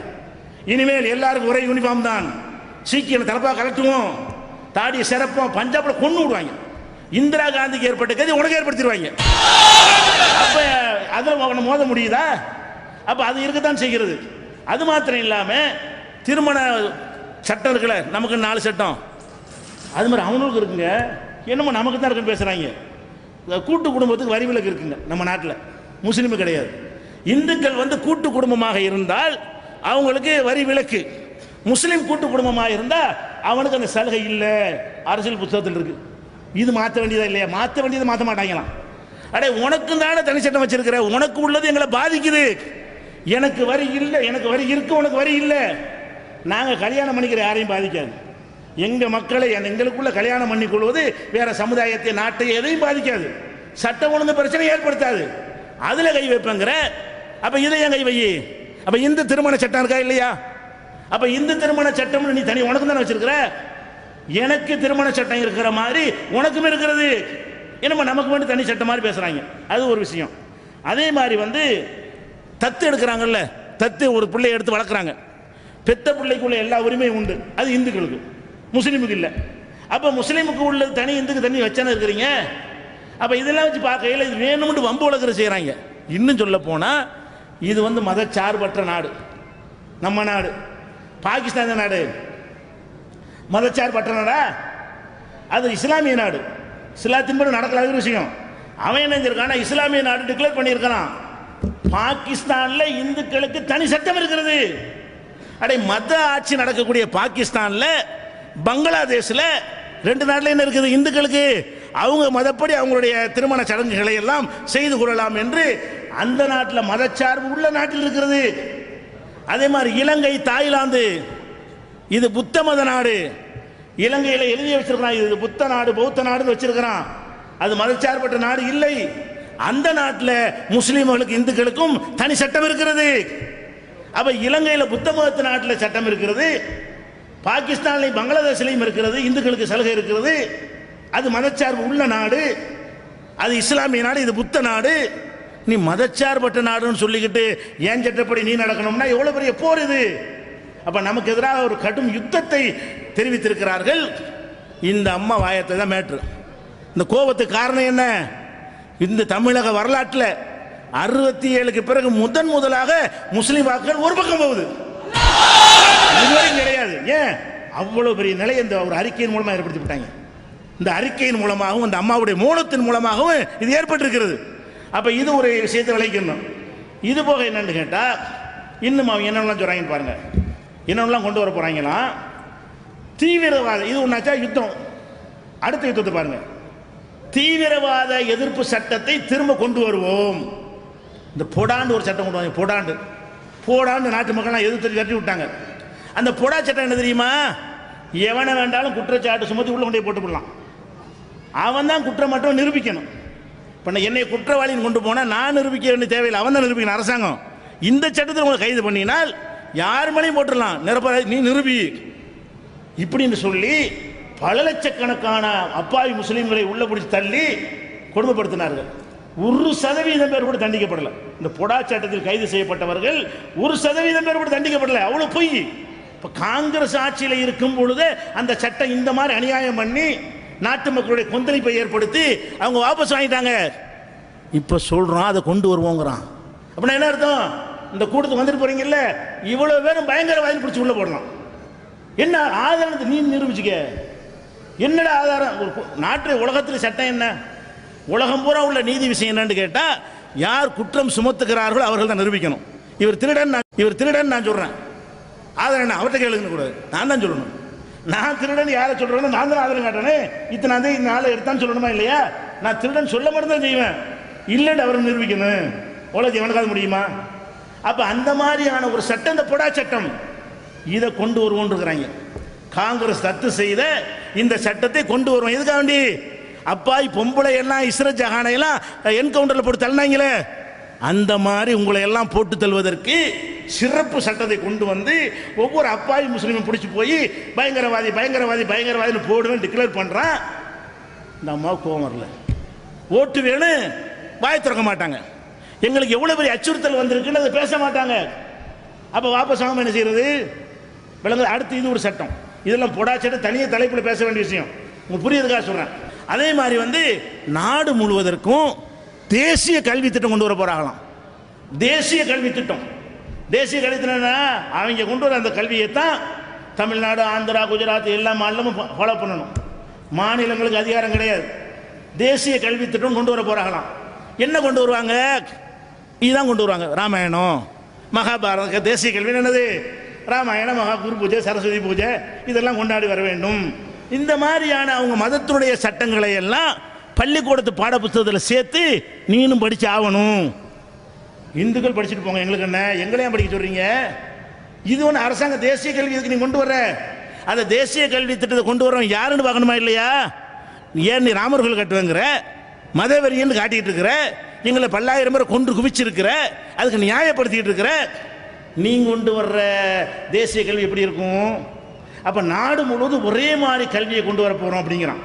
இனிமேல் எல்லாருக்கும் ஒரே யூனிஃபார்ம் தான். சீக்கியம் தலப்பா கலட்டுவோம், தாடியை சிறப்போம். பஞ்சாப்ல கொண்டு விடுவாங்க. இந்திரா காந்திக்கு ஏற்பட்ட கதி உனக்கு ஏற்படுத்திடுவாங்க. அப்ப அதில் மோத முடியுதா? அப்ப அது இருக்கத்தான் செய்கிறது. அது மாத்திரம் இல்லாம திருமண சட்டம் இருக்குல்ல, நமக்கு 4 சட்டம், அது மாதிரி அவங்களுக்கு இருக்குங்க. என்னமோ நமக்கு தான் இருக்குன்னு பேசுறாங்க. கூட்டு குடும்பத்துக்கு வரி விலக்கு இருக்குங்க நம்ம நாட்டில், முஸ்லீமு கிடையாது. இந்துக்கள் கூட்டு குடும்பமாக இருந்தால் அவங்களுக்கு வரி விலக்கு. முஸ்லீம் கூட்டு குடும்பமாக இருந்தால் அவனுக்கு அந்த சலுகை இல்லை. அரசியல் புத்தகத்தில் இருக்கு. இது மாற்ற வேண்டியதா இல்லையா? மாற்ற வேண்டியதை மாற்ற மாட்டாங்களாம். அடே உனக்கு தானே தனி சட்டம் வச்சிருக்கிற, உனக்கு உள்ளது எங்களை பாதிக்குது. எனக்கு வரி இல்லை, எனக்கு வரி இருக்கு, உனக்கு வரி இல்லை. நாங்கள் கல்யாணம் பண்ணிக்கிற யாரையும் பாதிக்காது. எங்கள் மக்களை எங்களுக்குள்ள கல்யாணம் பண்ணிக்கொள்வது வேற சமுதாயத்தை, நாட்டை எதையும் பாதிக்காது. சட்டம் ஒழுங்கு பிரச்சனை ஏற்படுத்தாது. அதில் கை வைப்பங்கிற. அப்போ இதை ஏன் கை வை? அப்போ இந்து திருமண சட்டம் இருக்கா இல்லையா? அப்போ இந்து திருமண சட்டம் நீ தனி உனக்கு தானே வச்சிருக்கிற. எனக்கு திருமண சட்டம் இருக்கிற மாதிரி உனக்கும் இருக்கிறது. என்னமோ நமக்கு வேண்டி தனி சட்டம் மாதிரி பேசுகிறாங்க. அது ஒரு விஷயம். அதே மாதிரி தத்து எடுக்கிறாங்கல்ல, தத்து ஒரு பிள்ளையை எடுத்து வளர்க்குறாங்க. பெத்த பிள்ளைக்குள்ள எல்லா உரிமையும் உண்டு. அது இந்துக்களுக்கு, முஸ்லீமுக்கு இல்லை. அப்போ முஸ்லீமுக்கு உள்ளது தனி, இந்துக்கு தனி வச்சானே இருக்கிறீங்க. அப்போ இதெல்லாம் வச்சு பார்க்கையில் இது வேணும்னு வம்பு வளர்க்குற செய்கிறாங்க. இன்னும் சொல்ல போனால் இது மதச்சார்பற்ற நாடு. நம்ம நாடு பாகிஸ்தான் நாடு மதச்சார்பற்ற நாடா? அது இஸ்லாமிய நாடு. இஸ்லாத்தின்படி நடக்கலாத விஷயம். அவன் என்ன செஞ்சிருக்கான, இஸ்லாமிய நாடு டிக்ளேர் பண்ணியிருக்கான். பாகிஸ்தான்ல இந்துக்களுக்கு தனி சட்டம் இருக்கிறது. அடே மத ஆட்சி நடக்கக்கூடிய பாகிஸ்தான்ல, பங்களாதேஷ்ல, ரெண்டு நாட்டில் என்ன இருக்குது இந்துக்களுக்கு? அவங்க மதப்படி அவங்களுடைய திருமண சடங்குகளை எல்லாம் செய்து கொள்ளலாம் என்று அந்த நாட்டில் மதச்சார்பு உள்ள நாட்டில் இருக்கிறது. அதே மாதிரி இலங்கை, தாய்லாந்து, இது புத்த மத நாடு. இலங்கையில் எழுதி வச்சிருக்கிறான், இது புத்த நாடு, பௌத்த நாடுன்னு வச்சிருக்கிறான். அது மதச்சார்பற்ற நாடு இல்லை. அந்த நாட்டில் முஸ்லீம்களுக்கு இந்துக்களுக்கும் தனி சட்டம் இருக்கிறது. அப்ப இலங்கையில் புத்த மத நாட்டில் சட்டம் இருக்கிறது, பாகிஸ்தான்லையும் பங்களாதேஷ்லையும் இருக்கிறது, இந்துக்களுக்கு சலுகை இருக்கிறது. அது மதச்சார்பு உள்ள நாடு, அது இஸ்லாமிய நாடு, இது புத்த நாடு. நீ மதச்சார்பற்ற நாடுன்னு சொல்லிக்கிட்டு ஏன் சட்டப்படி நீ நடக்கணும்னா எவ்வளவு பெரிய போர் இது. அப்ப நமக்கு எதிராக ஒரு கடும் யுத்தத்தை தெரிவித்திருக்கிறார்கள். இந்த அம்மா வாயத்தை தான் மேட்ரு. இந்த கோபத்துக்கு காரணம் என்ன? இந்த தமிழக வரலாற்றில் 67க்கு பிறகு முதலாக முஸ்லிம் வாக்குகள் ஒரு பக்கம் போகுது. இதுவரையும் கிடையாது. ஏன் அவ்வளவு பெரிய நிலை இந்த ஒரு அறிக்கையின் மூலமாக ஏற்படுத்தி விட்டாங்க. இந்த அறிக்கையின் மூலமாகவும் இந்த அம்மாவுடைய மௌனத்தின் மூலமாகவும் இது ஏற்பட்டிருக்கிறது. அப்ப இது ஒரு விஷயத்தை விளைக்கணும். இது போக என்னன்னு கேட்டா, இன்னும் அவங்க என்னெல்லாம் சொல்றாங்கன்னு பாருங்க. என்னெல்லாம் கொண்டு வர போறாங்கன்னா, தீவிரவாத இது ஒன்னாச்சா யுத்தம். அடுத்த யுத்தத்தை பாருங்க. தீவிரவாத எதிர்ப்பு சட்டத்தை திரும்ப கொண்டு வருவோம். இந்த பொடாண்டு ஒரு சட்டம் கொண்டு வாங்க. போடாண்டு நாட்டு மக்கள் எதிர்த்து கட்டி விட்டாங்க. அந்த பொடா சட்டம் என்ன தெரியுமா? எவனை வேண்டாலும் குற்றச்சாட்டு சுமத்தி உள்ள கொண்டே போட்டு போடலாம். அவன் தான் குற்றம் மட்டும் நிரூபிக்கணும். இப்போ என்னை குற்றவாளின்னு கொண்டு போனால் நான் நிரூபிக்க வேண்டிய தேவையில்லை, அவன் தான் நிரூபிக்கணும். அரசாங்கம் இந்த சட்டத்தில் உங்களை கைது பண்ணினால் யார் மேலேயும் போட்டுடலாம், நிரப்பராதி நீ நிரூபி இப்படின்னு சொல்லி பல லட்சக்கணக்கான அப்பாவி முஸ்லீம்களை உள்ள பிடிச்சி தள்ளி கொடுமைப்படுத்தினார்கள். 1% பேர் கூட தண்டிக்கப்படலை. இந்த பொடா சட்டத்தில் கைது செய்யப்பட்டவர்கள் 1% பேர் கூட தண்டிக்கப்படலை. அவ்வளோ பொய். இப்போ காங்கிரஸ் ஆட்சியில் இருக்கும் பொழுது அந்த சட்டம் இந்த மாதிரி அநியாயம் பண்ணி நாட்டு மக்களுடைய கொந்தளிப்பை ஏற்படுத்தி அவங்க வாபஸ் வாங்கிட்டாங்க. இப்போ சொல்கிறோம் அதை கொண்டு வருவோங்கிறான். அப்படின்னா என்ன அர்த்தம்? இந்த கூட்டத்துக்கு வந்துட்டு போறீங்கல்ல, இவ்வளோ பேரும் பயங்கரவாதி பிடிச்சி உள்ள போடலாம். என்ன ஆதாரத்தை நீ நிரூபிச்சுக்க. என்னடா ஆதாரம்? நாட்டு உலகத்தில் சட்டம் என்ன? உலகம் பூரா உள்ள நீதி விஷயம் என்னன்னு கேட்டால், யார் குற்றம் சுமத்துகிறார்களோ அவர்கள் தான் நிரூபிக்கணும். இவர் திருடன் நான் சொல்கிறேன், ஆதாரம் என்ன அவர்கிட்ட கேளுங்கன்னு கூடாது, நான் தான் சொல்லணும். நான் திருடன் யாரை சொல்கிறேன்னு நான் தான் ஆதாரம் காட்டணே. இத்தனை இந்த ஆளை எடுத்தான்னு சொல்லணுமா இல்லையா? நான் திருடன் சொல்ல மட்டும் தான் செய்வேன், இல்லைன்னு அவரை நிரூபிக்கணும். உலகத்தை எவனுக்காக முடியுமா? அப்போ அந்த மாதிரியான ஒரு சட்டம், இந்த பொடா சட்டம், இதை கொண்டு வருவோன்னு இருக்கிறாங்க. காங்கிரஸ் ரத்து செய்த இந்த சட்டத்தை கொண்டு வருவோம். எதுக்காக வேண்டி? அப்பாய் பொம்பளை எல்லாம் இஸ்ரத் ஜஹானை எல்லாம் என்கவுண்டரில் போட்டு தள்ளினாங்களே, அந்த மாதிரி உங்களை எல்லாம் போட்டு தள்ளுவதற்கு சிறப்பு சட்டத்தை கொண்டு வந்து ஒவ்வொரு அப்பாவி முஸ்லீமும் பிடிச்சி போய் பயங்கரவாதி பயங்கரவாதி பயங்கரவாதின்னு போடுவேன் டிக்ளேர் பண்ணுறான். இந்த அம்மா கோவம் வரல, ஓட்டு வேணும், வாய் திறக்க மாட்டாங்க. எங்களுக்கு எவ்வளோ பெரிய அச்சுறுத்தல் வந்திருக்குன்னு அதை பேச மாட்டாங்க. அப்போ வாபஸ் ஆகாமல் என்ன செய்யறது? விளங்குது. அடுத்து இது ஒரு சட்டம், இதெல்லாம் பொடா சட்டம், தனியாக தலைப்பில் பேச வேண்டிய விஷயம், உங்களுக்கு புரியுதுக்காக சொல்கிறேன். அதே மாதிரி நாடு முழுவதற்கும் தேசிய கல்வி திட்டம் கொண்டு வர போறாங்களாம். தேசிய கல்வி திட்டம். தேசிய கல்வி திட்டம்னா அவங்க கொண்டு வர அந்த கல்வியை தான் தமிழ்நாடு, ஆந்திரா, குஜராத் எல்லா மாநிலமும் ஃபாலோ பண்ணணும். மாநிலங்களுக்கு அதிகாரம் கிடையாது. தேசிய கல்வி திட்டம் கொண்டு வர போறாங்களாம். என்ன கொண்டு வருவாங்க? இதுதான் கொண்டு வருவாங்க. ராமாயணம், மகாபாரத, தேசிய கல்வி என்னது? ராமாயணம், மகா குரு பூஜை, சரஸ்வதி பூஜை இதெல்லாம் கொண்டாடி வர வேண்டும். இந்த மாதிரியான அவங்க மதத்தினுடைய சட்டங்களை எல்லாம் பள்ளிக்கூடத்து பாட புத்தகத்தில் சேர்த்து நீனும் படிச்சு ஆகணும். இந்துக்கள் படிச்சுட்டு போங்க, எங்களுக்கு என்ன, எங்களையும் படிக்க சொல்றீங்க? இது ஒன்று அரசாங்க தேசிய கல்வி இதுக்கு நீ கொண்டு வர, அந்த தேசிய கல்வி திட்டத்தை கொண்டு வரவன் யாருன்னு பார்க்கணுமா இல்லையா? ஏன் நீ ராமர் கோயில் கட்டுவேங்கிற, மதவெறியன்னு காட்டிக்கிட்டு இருக்கிற, எங்களை பல்லாயிரம் பேரை கொண்டு குவிச்சிருக்கிற, அதுக்கு நியாயப்படுத்திக்கிட்டு இருக்கிற. நீ கொண்டு வர்ற தேசிய கல்வி எப்படி இருக்கும்? அப்போ நாடு முழுவதும் ஒரே மாதிரி கல்வியை கொண்டு வர போகிறோம் அப்படிங்கிறான்.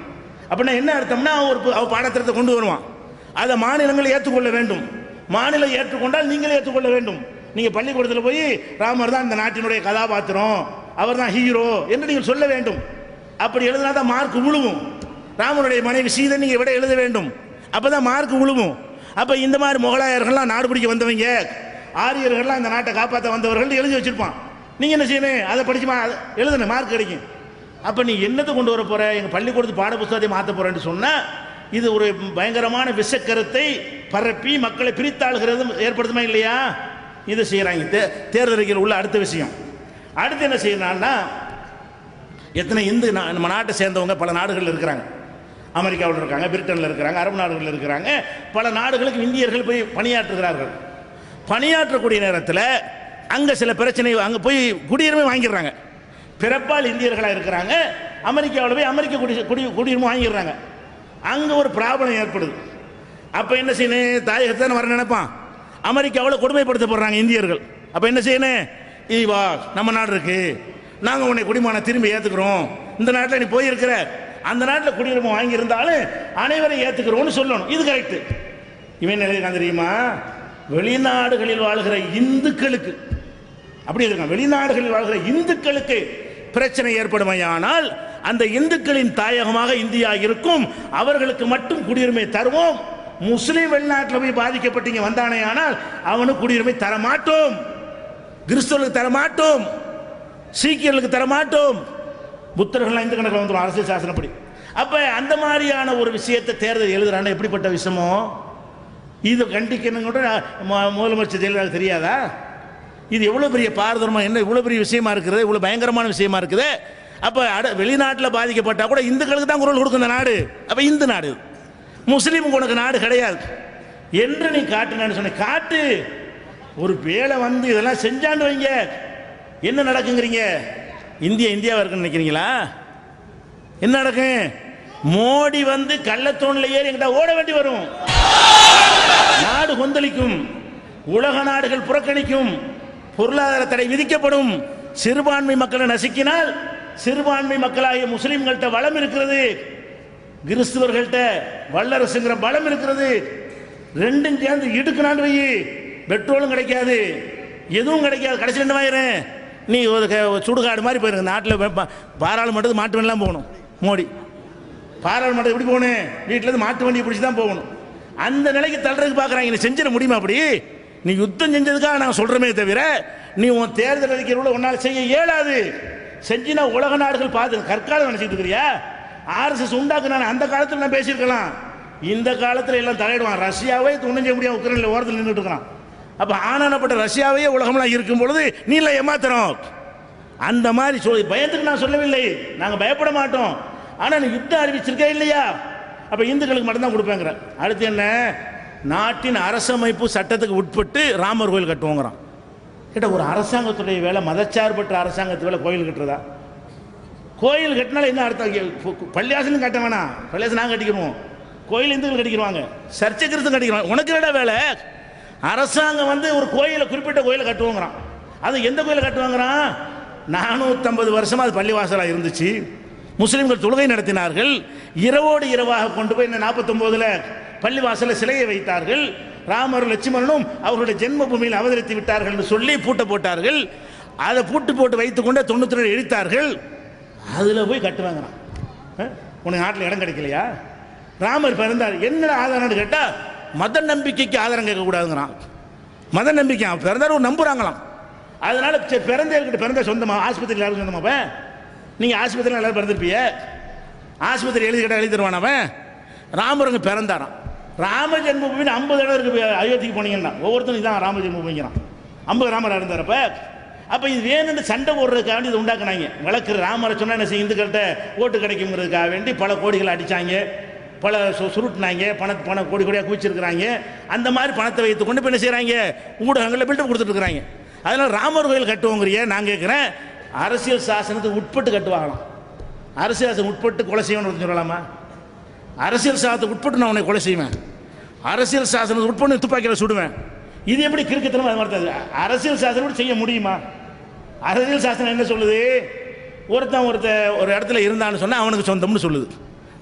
அப்படின்னா என்ன அர்த்தம்னா, அவன் பாடத்திட்டத்தை கொண்டு வருவான், அதை மாநிலங்கள் ஏற்றுக்கொள்ள வேண்டும். மாநிலம் ஏற்றுக்கொண்டால் நீங்களே ஏற்றுக்கொள்ள வேண்டும். நீங்கள் பள்ளிக்கூடத்தில் போய் ராமர் தான் இந்த நாட்டினுடைய கதாபாத்திரம், அவர் தான் ஹீரோ என்று நீங்கள் சொல்ல வேண்டும். அப்படி எழுதினா தான் மார்க் விழுவும். ராமனுடைய மனைவி சீதை நீங்கள் விட எழுத வேண்டும், அப்போ தான் மார்க் விழுவும். அப்போ இந்த மாதிரி முகலாயர்கள்லாம் நாடு பிடிக்க வந்தவங்க, ஆரியர்கள்லாம் இந்த நாட்டை காப்பாற்ற வந்தவர்கள் எழுதி வச்சிருப்பான். நீங்கள் என்ன செய்யணும்? அதை படிச்சு எழுதணும், மார்க் கிடைக்கும். அப்போ நீ என்னத்தை கொண்டு வர போகிற? எங்கள் பள்ளிக்கூடத்து பாட புத்தகத்தை மாற்ற போகிறேன்னு சொன்னால் இது ஒரு பயங்கரமான விஷக்கருத்தை பரப்பி மக்களை பிரித்தாளுகிறது ஏற்படுத்துமா இல்லையா? இது செய்கிறாங்க. தேர்தலில் உள்ள அடுத்த விஷயம். அடுத்து என்ன செய்யறாங்கன்னா, எத்தனை இந்து நம்ம நாட்டை சேர்ந்தவங்க பல நாடுகளில் இருக்கிறாங்க. அமெரிக்காவில் இருக்காங்க, பிரிட்டனில் இருக்கிறாங்க, அரபு நாடுகளில் இருக்கிறாங்க. பல நாடுகளுக்கு இந்தியர்கள் போய் பணியாற்றுகிறார்கள். பணியாற்றக்கூடிய நேரத்தில் அங்கே சில பிரச்சனை, அங்கே போய் குடியுரிமை வாங்கிடுறாங்க. பிறப்பால் இந்தியர்களாக இருக்கிறாங்க, அமெரிக்காவில் போய் அமெரிக்க குடியுரிமை வாங்கிடுறாங்க. அங்கே ஒரு ப்ராப்ளம் ஏற்படுது. அப்போ என்ன செய்யணும்? தாயகத்தை வர நினைப்பான். அமெரிக்காவில் கொடுமைப்படுத்தப்படுறாங்க இந்தியர்கள். அப்போ என்ன செய்யணும்? வா, நம்ம நாடு இருக்கு, நாங்கள் உன்னை குடிமான திரும்பி ஏற்றுக்கிறோம், இந்த நாட்டில் நீ போயிருக்கிற, அந்த நாட்டில் குடியுரிமை வாங்கியிருந்தாலும் அனைவரையும் ஏற்றுக்கிறோம்னு சொல்லணும். இது கரெக்டு. இவன் நிலையிருக்கான் தெரியுமா? வெளிநாடுகளில் வாழ்கிற இந்துக்களுக்கு அப்படி இருக்கான். வெளிநாடுகளில் வாழ்கிற இந்துக்களுக்கு பிரச்சனை ஏற்படுமையானால் அந்த இந்துக்களின் தாயகமாக இந்தியா இருக்கும், அவர்களுக்கு மட்டும் குடியுரிமை தருவோம். முஸ்லீம் வெளிநாட்டில் போய் பாதிக்கப்பட்டீங்க வந்தானே ஆனால் அவனுக்கு குடியுரிமை தரமாட்டோம், கிறிஸ்தவர்களுக்கு தரமாட்டோம், சீக்கியர்களுக்கு தரமாட்டோம், புத்தர்கள் இந்து கணக்கில் வந்துடும் அரசியல் சாசனப்படி. அப்போ அந்த மாதிரியான ஒரு விஷயத்தை தேர்தல் எழுதுறான்னு எப்படிப்பட்ட விஷயமோ இது கண்டிக்கணும் கூட முதலமைச்சர் ஜெயலலிதா தெரியாதா? இது எவ்வளோ பெரிய பாரதூரமாக, என்ன இவ்வளோ பெரிய விஷயமா இருக்குது, இவ்வளோ பயங்கரமான விஷயமா இருக்குது. அப்போ வெளிநாட்டில் பாதிக்கப்பட்டால் கூட இந்துக்களுக்கு தான் குரல் கொடுக்கும் இந்த நாடு. அப்போ இந்து நாடு, முஸ்லீமுக்கு உனக்கு நாடு கிடையாது என்று நீ காட்டுனு சொன்ன. காட்டு ஒரு வேலை வந்து இதெல்லாம் செஞ்சாண்டு வைங்க, என்ன நடக்குங்கிறீங்க? இந்தியாவா இருக்குன்னு நினைக்கிறீங்களா? என்ன நடக்கும்? மோடி வந்து கள்ளத்தோணில் ஏறி எங்கிட்ட ஓட வேண்டி வரும், நாடு கொந்தளிக்கும், உலக நாடுகள் புறக்கணிக்கும், பொருளாதார தடை விதிக்கப்படும். சிறுபான்மை மக்களை நசுக்கினால் சிறுபான்மை மக்களாகிய முஸ்லீம்கள்ட்ட வளம் இருக்கிறது, கிறிஸ்துவர்கள்ட்ட வல்லரசுங்கிற பலம் இருக்கிறது. ரெண்டும் சேர்ந்து இடுக்குனாண்டு வை, பெட்ரோலும் கிடைக்காது, எதுவும் கிடைக்காது. கடைசி ரெண்டு ஆயிரம் நீ சுடுகாடு மாதிரி போயிருங்க. நாட்டில் பாராளுமன்றத்துக்கு மாட்டு வண்டிலாம் போகணும். மோடி பாராளுமன்றம் எப்படி போகணும்? வீட்டிலேருந்து மாட்டு வண்டியை பிடிச்சி தான் போகணும். அந்த நிலைக்கு தள்ளுறதுக்கு பார்க்குறாங்க. நீ செஞ்சிட முடியுமா? அப்படி நீ யுத்தம் செஞ்சதுக்காக நாங்கள் சொல்கிறோமே தவிர நீ உன் தேர்தல் அறிக்கையில் உன்னால் செய்ய இயலாது. செஞ்சினா உலக நாடுகள் பார்த்து கற்காலம் நினச்சிட்டு இருக்கிறியா? ஆர்எஸ்எஸ் உண்டாக்குனான அந்த காலத்தில் நான் பேசியிருக்கலாம். இந்த காலத்தில் எல்லாம் தலையிடுவான். ரஷ்யாவே துணை செய்ய முடியாது, உக்ரைனில் ஓரத்தில் நின்றுட்டு இருக்கிறான். அப்போ ஆனானப்பட்ட ரஷ்யாவே உலகம்லாம் இருக்கும் பொழுது நீ இல்லை ஏமாத்துறோம். அந்த மாதிரி பயத்துக்கு நான் சொல்லவில்லை, நாங்கள் பயப்பட மாட்டோம். ஆனால் நீ யுத்தம் அறிவிச்சிருக்கே இல்லையா? அப்போ இந்துக்களுக்கு மட்டும்தான் கொடுப்பேங்கிற. அடுத்து என்ன? நாட்டின் அரசமைப்பு சட்டத்துக்கு உட்பட்டு ராமர் கோயில் கட்டுவோங்கிறான். கிட்ட ஒரு அரசாங்கத்துடைய வேலை, மதச்சார்பற்ற அரசாங்கத்து வேலை கோயில் கட்டுறதா? கோயில் கட்டினால என்ன அர்த்தம்? பள்ளியாசலும் கட்ட வேணாம், பள்ளியாசம் நாங்கள் கட்டிக்கிறோம், கோயில் இந்துக்கள் கட்டிக்கிறாங்க, சர்ச்சை கிறிஸ்தம் கட்டிக்கிறாங்க. உனக்கு என்னடா வேலை? அரசாங்கம் வந்து ஒரு கோயிலை, குறிப்பிட்ட கோயிலை கட்டுவோங்கிறான். அது எந்த கோயிலை கட்டுவாங்கிறான்? 450 வருஷமா அது பள்ளிவாசலாக இருந்துச்சு, முஸ்லீம்கள் தொழுகை நடத்தினார்கள், இரவோடு இரவாக கொண்டு போய் இந்த 49ல் பள்ளிவாசலில் சிலையை வைத்தார்கள், ராமர் லட்சுமணனும் அவர்களுடைய ஜென்ம பூமியில் அவதரித்து விட்டார்கள் என்று சொல்லி பூட்டை போட்டார்கள். அதை பூட்டு போட்டு வைத்துக்கொண்டே 92 இடித்தார்கள். அதில் போய் கட்டுவாங்கிறான். உனக்கு நாட்டில் இடம் கிடைக்கலையா? ராமர் பிறந்தார், என்ன ஆதாரம்னு கேட்டால் மத நம்பிக்கைக்கு ஆதாரம் கேட்கக்கூடாதுங்கிறான். மத நம்பிக்கை அவன் பிறந்தார் ஒரு நம்புறாங்களாம். அதனால சரி பிறந்தேர்கிட்ட பிறந்த சொந்தமா, ஆஸ்பத்திரியில் யாரும் சொந்தமாப்ப? நீங்கள் ஆஸ்பத்திரியில் எல்லாரும் பிறந்திருப்பிய, ஆஸ்பத்திரி எழுதி கேட்டால் எழுதி தருவான் அவன். ராமருங்க பிறந்தாரான். ராம ஜென்மபூமின்னு 50 இடம் இருக்கு. அயோத்திக்கு போனீங்கன்னா ஒவ்வொருத்தரும் இதான் ராம ஜென்மபூமிங்கிறான். 50 ராமர் இருந்தாரப்ப. அப்போ இது வேணும்னு சண்டை போடுறதுக்காக இது உண்டாக்குனாங்க. வழக்கு ராமரை சொன்னால் என்ன செய்ய, இந்துக்கள்கிட்ட ஓட்டு கிடைக்குங்கிறதுக்காக வேண்டி பல கோடிகளை அடித்தாங்க. பல சுருட்டினாங்க, பணம் கோடி கோடியாக குவிச்சிருக்கிறாங்க. அந்த மாதிரி பணத்தை வைத்து கொண்டு இப்போ என்ன செய்கிறாங்க, ஊடகங்களில் பில்டப் கொடுத்துட்டு இருக்கிறாங்க. அதனால் ராமர் கோயில் கட்டுவோங்கிறிய நான் கேட்குறேன், அரசியல் சாசனத்துக்கு உட்பட்டு கட்டுவாங்களாம். அரசியல் சாசனம் உட்பட்டு கொலை செய்யணும்னு சொல்லலாமா? அரசியல் சாசனத்துக்கு உட்பட்டு நான் உன்னை கொலை செய்வேன், அரசியல் சாசனத்துக்கு உட்பட்டு துப்பாக்கியில் சுடுவேன். இது எப்படி கிறுக்குத்தனமா? அது மாதிரி அரசியல் சாசனம் செய்ய முடியுமா? அரசியல் சாசனம் என்ன சொல்லுது? ஒருத்தன் ஒரு இடத்துல இருந்தான்னு சொன்னால் அவனுக்கு சொந்தம்னு சொல்லுது.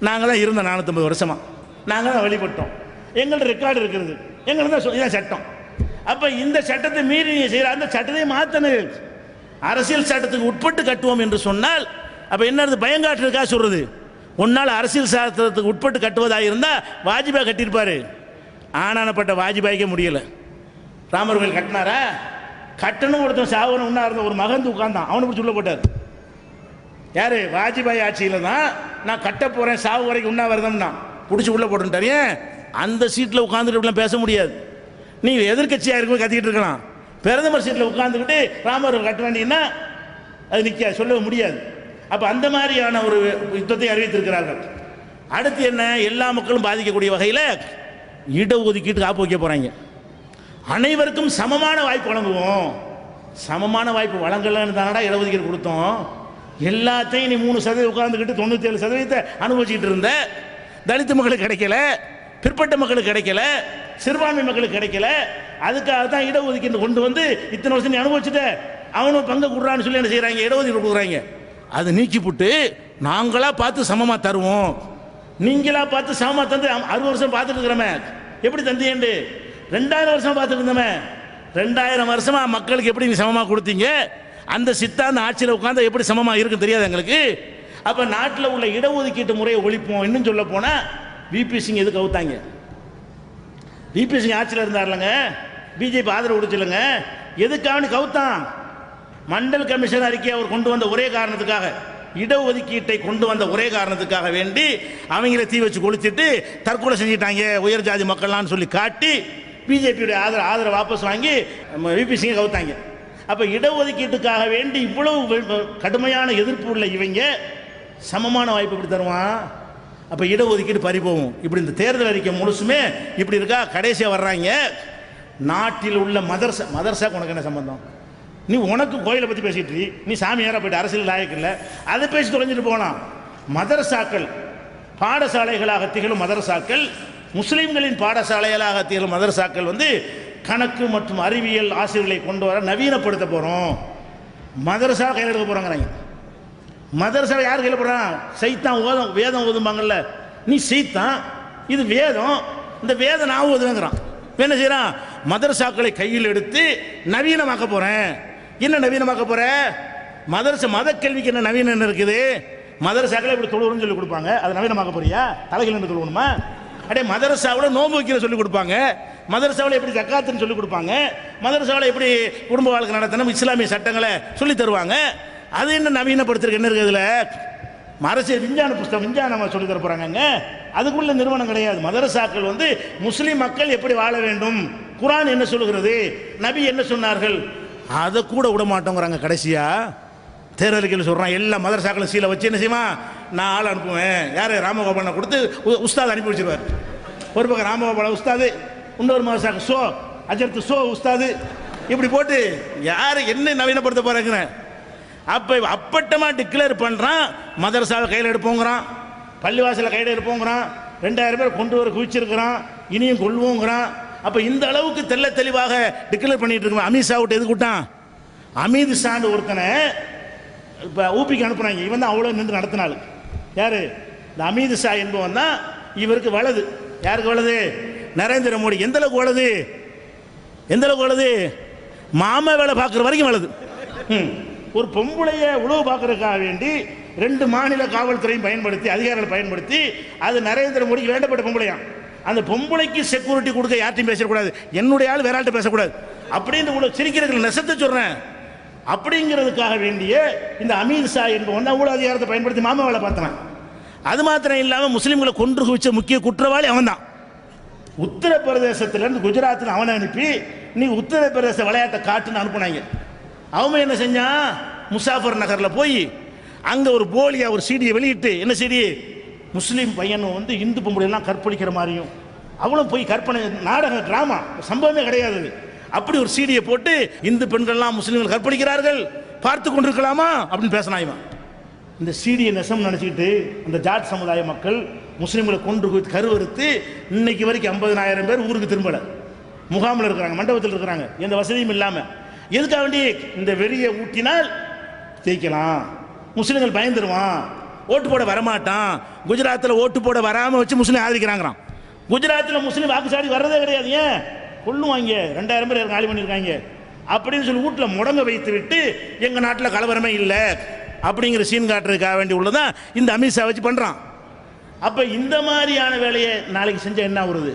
நாங்கள் தான் இருந்தோம் 450 வருஷமாக, நாங்கள் தான் வழிபட்டோம், எங்கள்கிட்ட ரெக்கார்டு இருக்கிறது, எங்களுக்கு தான் இதான் சட்டம். அப்போ இந்த சட்டத்தை மீறி நீங்கள் செய்கிற அந்த சட்டத்தை மாற்றணும். அரசியல் சட்டத்துக்கு உட்பட்டு கட்டுவோம் என்று சொன்னால் அப்போ என்ன பயங்காட்டுறதுக்காக சொல்கிறது? ஒன்னால் அரசியல் சாஸ்திரத்துக்கு உட்பட்டு கட்டுவதாக இருந்தால் வாஜ்பாய் கட்டியிருப்பார். ஆனானப்பட்ட வாஜ்பாய்க்கே முடியலை. ராமர் கோயில் கட்டினாரா? கட்டணும். ஒருத்தன் சாவணும் உண்ணா இருந்த ஒரு மகன் உட்கார்ந்தான், அவனை பிடிச்சி உள்ள போட்டார். யாரு? வாஜ்பாய் ஆட்சியில் தான் நான் கட்ட போகிறேன், சாவு வரைக்கும் உண்ணா வருதம்னா பிடிச்சி உள்ள போட்டுட்டார். ஏன்? அந்த சீட்டில் உட்காந்துட்டு இப்படிலாம் பேச முடியாது. நீ எதிர்கட்சியாக இருக்கும் கத்திக்கிட்டு இருக்கலாம், பிரதமர் சீட்டில் உட்காந்துக்கிட்டு ராமர் கட்ட வேண்டியன்னா அது நிற்க சொல்ல முடியாது. அப்போ அந்த மாதிரியான ஒரு யுத்தத்தை அறிவித்திருக்கிறார்கள். அடுத்து என்ன? எல்லா மக்களும் பாதிக்கக்கூடிய வகையில் இடஒதுக்கீட்டு காப்பு வைக்க போகிறாங்க. அனைவருக்கும் சமமான வாய்ப்பு வழங்குவோம். சமமான வாய்ப்பு வழங்கலன்னு தானடா இடஒதுக்கீடு கொடுத்தோம். எல்லாத்தையும் நீ 3% உட்கார்ந்துக்கிட்டு 97% அனுபவிச்சுட்டு இருந்த. தலித்து மக்களுக்கு கிடைக்கல, பிற்பட்ட மக்களுக்கு கிடைக்கல, சிறுபான்மை மக்களுக்கு கிடைக்கல. அதுக்காக தான் இடஒதுக்கீடு கொண்டு வந்து இத்தனை வருஷம் நீ அனுபவிச்சுட்ட, அவனும் பங்கு கொடுறான்னு சொல்லி என்ன செய்கிறாங்க, இடஒதுக்கீடு கொடுக்குறாங்க. அதை நீக்கி போட்டு நாங்களா பார்த்து சமமாக தருவோம். நீங்களா பார்த்து சமமாக தந்து 60 வருஷம் பார்த்துட்டு இருக்கிறோமே, எப்படி தந்தீண்டு? 2000 வருஷம் பார்த்துட்டு இருந்தோமே, 2000 வருஷமா மக்களுக்கு எப்படி நீ சமமாக கொடுத்தீங்க? அந்த சித்தாந்த ஆட்சியில் உட்காந்து எப்படி சமமாக இருக்குன்னு தெரியாது எங்களுக்கு. அப்போ நாட்டில் உள்ள இடஒதுக்கீட்டு முறையை ஒழிப்போம். இன்னும் சொல்ல போனால் விபி சிங் எதுக்கு அவுத்தாங்க? விபி சிங் ஆட்சியில் இருந்தார்லங்க, பிஜேபி ஆதரவு கொடுத்துலங்க, எதுக்காக கவுத்தான்? மண்டல் கமிஷன் அறிக்கை அவர் கொண்டு வந்த ஒரே காரணத்துக்காக, இடஒதுக்கீட்டை கொண்டு வந்த ஒரே காரணத்துக்காக வேண்டி அவங்கள தீ வச்சு கொளுத்திட்டு தற்கொலை செஞ்சிட்டாங்க உயர் ஜாதி மக்கள்லாம் சொல்லி காட்டி பிஜேபியுடைய ஆதரவு வாபஸ் வாங்கி விபி சிங்கை கவுத்தாங்க. அப்போ இடஒதுக்கீட்டுக்காக வேண்டி இவ்வளவு கடுமையான எதிர்ப்பு உள்ள இவங்க சமமான வாய்ப்பு இப்படி தருவான். அப்போ இடஒதுக்கீடு பறிபோகும். இப்படி இந்த தேர்தல் அறிக்கை முழுசுமே இப்படி இருக்கா. கடைசியாக வர்றாங்க, நாட்டில் உள்ள மதர்சாக்கு உனக்கு என்ன சம்பந்தம்? நீ உனக்கு கோயிலை பற்றி பேசிட்டு நீ சாமியாராக போயிட்டு அரசியல் லாயக்கு இல்லை, அதை பேசி தொலைஞ்சிட்டு போகலாம். மதரசாக்கள் பாடசாலைகளாக திகழும் மதரசாக்கள், முஸ்லீம்களின் பாடசாலைகளாக திகழும் மதரசாக்கள் கணக்கு மற்றும் அறிவியல் ஆசிரியர்களை கொண்டு வர நவீனப்படுத்த போகிறோம். மதரசா கையில் எடுக்க போகிறாங்கிறாங்க. மதரசா யார் கையில் போகிறான்? சைத்தான் வேதம் ஓதும்பாங்கல்ல, நீ சைத்தான், இது வேதம், இந்த வேதம் நான் ஓதுவேங்கிறான். என்ன செய்யறான்? மதரசாக்களை கையில் எடுத்து நவீனமாக்க போகிறேன். என்ன நவீனமாக்க போற? மதரசா மத கேள்விக்கு என்ன நவீனம் என்ன இருக்குது? மதரசாக்களை இப்படி தொழுவுன்னு சொல்லி கொடுப்பாங்க, அதை நவீனமாக்க போறியா? தலைகள் என்று தொழுவணுமா? அடே மதரசாவில் நோம்பு வைக்கிற சொல்லி கொடுப்பாங்க, மதரசாவில் எப்படி ஜக்காத்துன்னு சொல்லி கொடுப்பாங்க, மதரசாவில் எப்படி குடும்ப வாழ்க்கை நடத்தணும் இஸ்லாமிய சட்டங்களை சொல்லி தருவாங்க. அது என்ன நவீனப்படுத்துறதுக்கு என்ன இருக்குது? இதில் அரசியல் விஞ்ஞான புஸ்தகம் விஞ்ஞானம் சொல்லி தர போகிறாங்க. அதுக்குள்ள நிறுவனம் கிடையாது. மதரசாக்கள் முஸ்லீம் மக்கள் எப்படி வாழ வேண்டும், குர்ஆன் என்ன சொல்லுகிறது, நபி என்ன சொன்னார்கள், அதை கூட விட மாட்டோங்கிறாங்க. கடைசியா தேர்தலுக்கு சொல்கிறான், எல்லா மதரசாக்களும் சீலை வச்சு என்ன செய்வான், நான் ஆள் அனுப்புவேன். யார்? ராமகோபாலனை கொடுத்து உஸ்தாத் அனுப்பி வச்சிருவார். ஒரு பக்கம் ராமகோபால உஸ்தாது, இன்னொரு மதரசாக்கு அஜர்த்து உஸ்தாது, இப்படி போட்டு யார் என்ன நவீனப்படுத்த போறாங்க. அப்போ அப்பட்டமாக டிக்ளேர் பண்ணுறான், மதரசாவை கையில் எடுப்போங்கிறான், பள்ளிவாசலை கையில் எடுப்போங்கிறான், 2000 பேர் கொண்டு வர குவிச்சிருக்கிறான், இனியும் கொள்வோங்கிறான். அப்போ இந்த அளவுக்கு தெளிவாக டிக்ளேர் பண்ணிட்டு இருக்கோம். அமித்ஷா விட்டு எது கூட்டான்? அமித்ஷான்னு ஒருத்தனை இப்போ ஊபிக்கு அனுப்புனாங்க. இவன் தான் அவ்வளோ நின்று நடத்தினாள். யார்? இந்த அமித்ஷா என்பவன் தான் இவருக்கு வலது. யாருக்கு வலது? நரேந்திர மோடி. எந்த அளவுக்கு வலது? எந்த அளவுக்கு வலது? மாமா வேலை பார்க்குற வரைக்கும் வலது. ஒரு பொம்பளைய உழவு பார்க்கறதுக்காக வேண்டி 2 மாநில காவல்துறையும் பயன்படுத்தி அதிகாரிகளை பயன்படுத்தி அது நரேந்திர மோடிக்கு வேண்டப்பட்ட பொம்பளையாம். அந்த பொம்பளைக்கு செக்யூரிட்டி கொடுக்க யார்ட்டையும் பேசக்கூடாது, என்னுடைய ஆள் வேற ஆள்கிட்ட பேசக்கூடாது அப்படின்னு கூட சிரிக்கிறதுக்கு நெசத்தை சொல்றேன். அப்படிங்கிறதுக்காக வேண்டிய இந்த அமித்ஷா என்பவன் ஊழல் அதிகாரத்தை பயன்படுத்தி மாமா வேலை பார்த்தான். அது மாத்திரம் இல்லாமல் முஸ்லீம்களை கொன்று குவிச்ச முக்கிய குற்றவாளி அவன் தான். உத்தரப்பிரதேசத்திலிருந்து குஜராத்தில் அவனை அனுப்பி நீ உத்தரப்பிரதேச விளையாட்டை காட்டுன்னு அனுப்புனாங்க. அவன் என்ன செஞ்சான்? முசாஃபர் நகரில் போய் அங்கே ஒரு போலியா ஒரு சீடியை வெளியிட்டு, என்ன சீடி? முஸ்லீம் பையன் வந்து இந்து பொம்பளையெல்லாம் கற்பழிக்கிற மாதிரியும் அவளும் போய் கற்பனை நாடக டிராமா சம்பவமே கிடையாது. அப்படி ஒரு சீடியை போட்டு இந்து பெண்கள்லாம் முஸ்லீம்கள் கற்பழிக்கிறார்கள் பார்த்து கொண்டிருக்கலாமா அப்படின்னு பேசினா இவன். இந்த சீடியை நெசம் நினச்சிக்கிட்டு அந்த ஜாட் சமுதாய மக்கள் முஸ்லீம்களை கொண்டு கருவறுத்து இன்னைக்கு வரைக்கும் 50,000 பேர் ஊருக்கு திரும்பலை, முகாமில் இருக்கிறாங்க, மண்டபத்தில் இருக்கிறாங்க, எந்த வசதியும் இல்லாமல். எதுக்காக வேண்டி இந்த வெறியை ஊட்டினால் ஜெயிக்கலாம், முஸ்லீம்கள் பயந்துருவான், ஓட்டு போட வரமாட்டான். குஜராத்தில் ஓட்டு போட வராமல் வச்சு முஸ்லீம் ஆதரிக்கிறாங்கிறான். குஜராத்தில் முஸ்லீம் வாக்குச்சாவடி வர்றதே கிடையாது. ஏன் கொள்ளுவாங்க, 2000 பேர் காலி பண்ணியிருக்காங்க அப்படின்னு சொல்லி வீட்டில் முடங்க வைத்து விட்டு எங்கள் நாட்டில் கலவரமே இல்லை அப்படிங்கிற சீன் காட்டுறதுக்காக வேண்டி உள்ளதான் இந்த அமித்ஷா வச்சு பண்ணுறான். அப்போ இந்த மாதிரியான வேலையை நாளைக்கு செஞ்சால் என்ன ஆகுறது,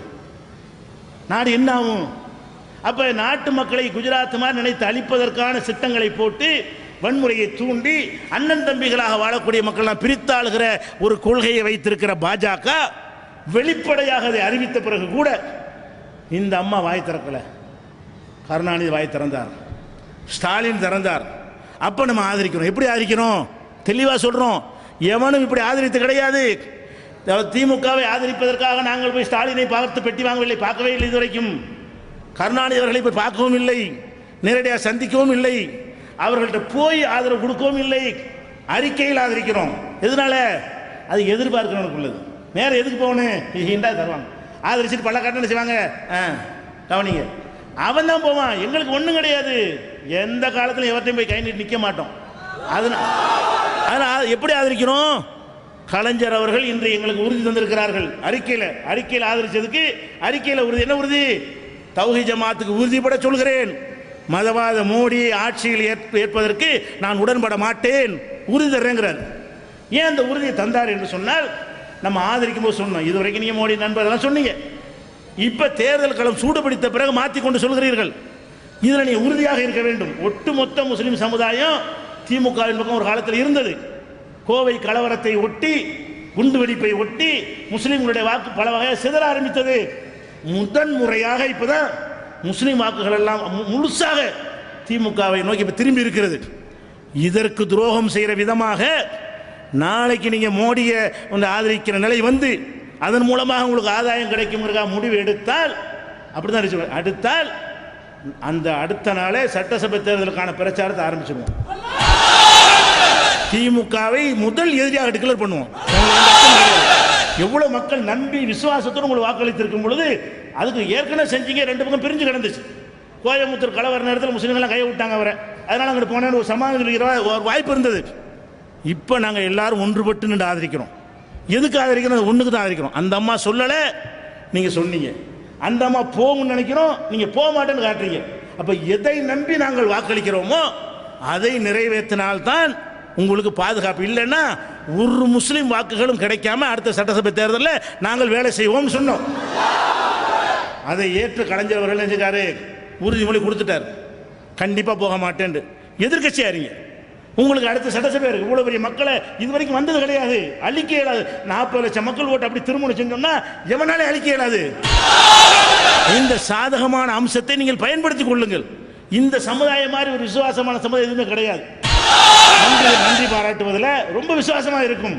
நாடு என்ன ஆகும்? அப்போ நாட்டு மக்களை குஜராத் மாதிரி நினைத்து அழிப்பதற்கான சித்தங்களை போட்டு வன்முறையை தூண்டி அண்ணன் தம்பிகளாக வாழக்கூடிய மக்கள்லாம் பிரித்தாளுகிற ஒரு கொள்கையை வைத்திருக்கிற பாஜக வெளிப்படையாக அதை அறிவித்த பிறகு கூட இந்த அம்மா வாய் திறக்கல. கருணாநிதி வாய் திறந்தார், ஸ்டாலின் திறந்தார். அப்போ நம்ம ஆதரிக்கிறோம். எப்படி ஆதரிக்கிறோம்? தெளிவாக சொல்கிறோம். எவனும் இப்படி ஆதரித்து கிடையாது. திமுகவை ஆதரிப்பதற்காக நாங்கள் போய் ஸ்டாலினை பார்த்து பெட்டி வாங்கவில்லை, பார்க்கவே இல்லை. இதுவரைக்கும் கருணாநிதி அவர்களை போய் பார்க்கவும் இல்லை, நேரடியாக சந்திக்கவும் இல்லை, அவர்கள்ட்ட போய் ஆதரவு கொடுக்கவும் இல்லை. அறிக்கையில் ஆதரிக்கிறோம். எதனால? அது எதிர்பார்க்கிறவனுக்கு உள்ளது. நேரம் எதுக்கு போகணும்? ஹிண்டா தருவாங்க, ஆதரிச்சுட்டு பல்ல கட்டணம் செய்வாங்க, கவனிங்க, அவன் தான் போவான். எங்களுக்கு ஒன்றும் கிடையாது. எந்த காலத்தில் எவர்த்தையும் போய் கை நீட்டி நிற்க மாட்டோம். அதனால் எப்படி ஆதரிக்கிறோம்? கலைஞர் அவர்கள் இன்று எங்களுக்கு உறுதி தந்திருக்கிறார்கள். அறிக்கையில் ஆதரிச்சதுக்கு அறிக்கையில் உறுதி என்ன உறுதி? தௌஹீத் ஜமாத்துக்கு உறுதிப்பட சொல்கிறேன், மதவாத மோடியை ஆட்சியில் ஏற்பதற்கு நான் உடன்பட மாட்டேன், உறுதி தர்றேங்கிறார். ஏன் அந்த உறுதியை தந்தார் என்று சொன்னால், நம்ம ஆதரிக்கும் போது சொன்னோம், இதுவரைக்கும் நீங்கள் மோடி நண்பர்கள்லாம் சொன்னீங்க, இப்போ தேர்தல் களம் சூடுபிடித்த பிறகு மாற்றிக்கொண்டு சொல்கிறீர்கள். இதில் நீங்கள் உறுதியாக இருக்க வேண்டும். ஒட்டுமொத்த முஸ்லீம் சமுதாயம் திமுகவின் பக்கம் ஒரு காலத்தில் இருந்தது. கோவை கலவரத்தை ஒட்டி, குண்டு வெடிப்பை ஒட்டி முஸ்லீம்களுடைய வாக்கு பல வகையாக சிதற ஆரம்பித்தது. முதன் முறையாக இப்போதான் முஸ்லீம் வாக்குகள் எல்லாம் முழுசாக திமுகவை நோக்கி இப்போ திரும்பி இருக்கிறது. இதற்கு துரோகம் செய்கிற விதமாக நாளைக்கு நீங்கள் மோடியை வந்து ஆதரிக்கிற நிலை வந்து அதன் மூலமாக உங்களுக்கு ஆதாயம் கிடைக்குங்கிறதா முடிவு எடுத்தால், அப்படிதான் அடுத்தால் அந்த அடுத்த நாளே சட்டசபை தேர்தலுக்கான பிரச்சாரத்தை ஆரம்பிச்சிடுவோம். திமுகவை முதல் எதிரியாக டிக்ளேர் பண்ணுவோம். எவ்வளவு மக்கள் நம்பி விசுவாசத்தோடு உங்களுக்கு வாக்களித்திருக்கும் பொழுது அதுக்கு ஏற்கனவே செஞ்சீங்க. 2 பக்கம் பிரிஞ்சு கிடந்துச்சு. கோயம்புத்தூர் கலவர நேரத்தில் முஸ்லீம்கள்லாம் கையை விட்டாங்க அவரை. அதனால் அங்கிட்டு போன ஒரு சமாதானம் ஒரு வாய்ப்பு இருந்தது. இப்போ நாங்கள் எல்லாரும் ஒன்றுபட்டு நின்று ஆதரிக்கிறோம். எதுக்கு ஆதரிக்கிறோம்? ஒன்றுக்கு தான் ஆதரிக்கிறோம். அந்த அம்மா சொல்லலை, நீங்கள் சொன்னீங்க. அந்த அம்மா போகும்னு நினைக்கிறோம், நீங்கள் போக மாட்டேன்னு காட்டுறீங்க. அப்போ எதை நம்பி நாங்கள் வாக்களிக்கிறோமோ அதை நிறைவேற்றினால்தான் உங்களுக்கு பாதுகாப்பு. இல்லைன்னா ஒரு முஸ்லீம் வாக்குகளும் கிடைக்காம அடுத்த சட்டசபை தேர்தலில் நாங்கள் வேலை செய்வோம் சொன்னோம். அதை ஏற்று கலைஞர் அவர்கள் நினைச்சாரு, உறுதிமொழி கொடுத்துட்டார், கண்டிப்பாக போக மாட்டேன். எதிர்கட்சியா இருங்க, உங்களுக்கு அடுத்த சட்டசபை இருக்கு. இவ்வளவு பெரிய மக்களை இதுவரைக்கும் வந்தது கிடையாது, அழிக்க இயலாது. 40 லட்சம் மக்கள் ஓட்டு அப்படி திருமணம் செஞ்சோம்னா எவனாலே அழிக்க இயலாது. இந்த சாதகமான அம்சத்தை நீங்கள் பயன்படுத்திக் கொள்ளுங்கள். இந்த சமுதாயம் மாதிரி ஒரு விசுவாசமான சமுதாயம் எதுவுமே கிடையாது. நன்றி பாராட்டுவதில் ரொம்ப விசுவாசமா இருக்கும்.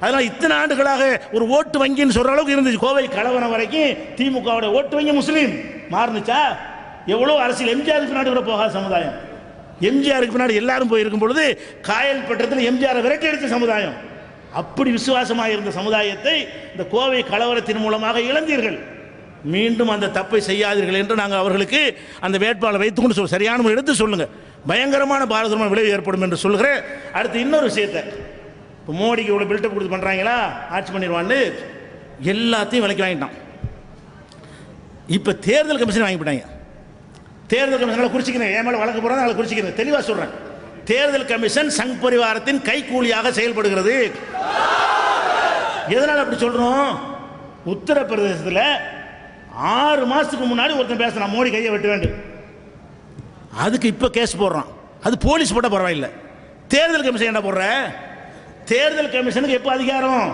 அதனால் இத்தனை ஆண்டுகளாக ஒரு ஓட்டு வங்கின்னு சொல்ற அளவுக்கு இருந்துச்சு. கோவை கலவரம் வரைக்கும் திமுகவோட ஓட்டு வங்கி முஸ்லீம் மாறுனுச்சா? எவ்வளோ அரசியல் எம்ஜிஆருக்கு பின்னாடி கூட போகாத சமுதாயம். எம்ஜிஆருக்கு பின்னாடி எல்லாரும் போயிருக்கும் பொழுது காயல் பட்டத்தில் எம்ஜிஆரை விரட்டி அடித்த சமுதாயம். அப்படி விசுவாசமாக இருந்த சமுதாயத்தை இந்த கோவை கலவரத்தின் மூலமாக இழந்தீர்கள். மீண்டும் அந்த தப்பை செய்யாதீர்கள் என்று நாங்கள் அவர்களுக்கு அந்த வேட்பாளரை வைத்துக்கொண்டு சரியான எடுத்து சொல்லுங்க. பயங்கரமான பாரதூரமான விளைவு ஏற்படும் என்று சொல்கிறேன். அடுத்து இன்னொரு விஷயத்தை, இப்போ மோடிக்கு இவ்வளோ பில்டப் கொடுத்து பண்ணுறாங்களா, ஆட்சி பண்ணிடுவான்னு எல்லாத்தையும் விலைக்கு வாங்கிட்டான். இப்போ தேர்தல் கமிஷன் வாங்கி போட்டாங்க. தேர்தல் கமிஷன் குறிச்சிக்கிறேன், என் மேலே வழக்கு போகிறாங்க, அதை குறிச்சிக்கிறேன், தெளிவாக சொல்கிறேன். தேர்தல் கமிஷன் சங் பரிவாரத்தின் கைக்கூலியாக செயல்படுகிறது. எதனால் அப்படி சொல்கிறோம்? உத்தரப்பிரதேசத்தில் 6 மாதத்துக்கு முன்னாடி ஒருத்தன் பேசுகிறான், மோடி கையை வெட்ட வேண்டும். அதுக்கு இப்போ கேஸ் போடுறான். அது போலீஸ் போட்டால் பரவாயில்லை. தேர்தல் கமிஷன் என்ன போடுற? தேர்தல் கமிஷனுக்கு எப்போ அதிகாரம்?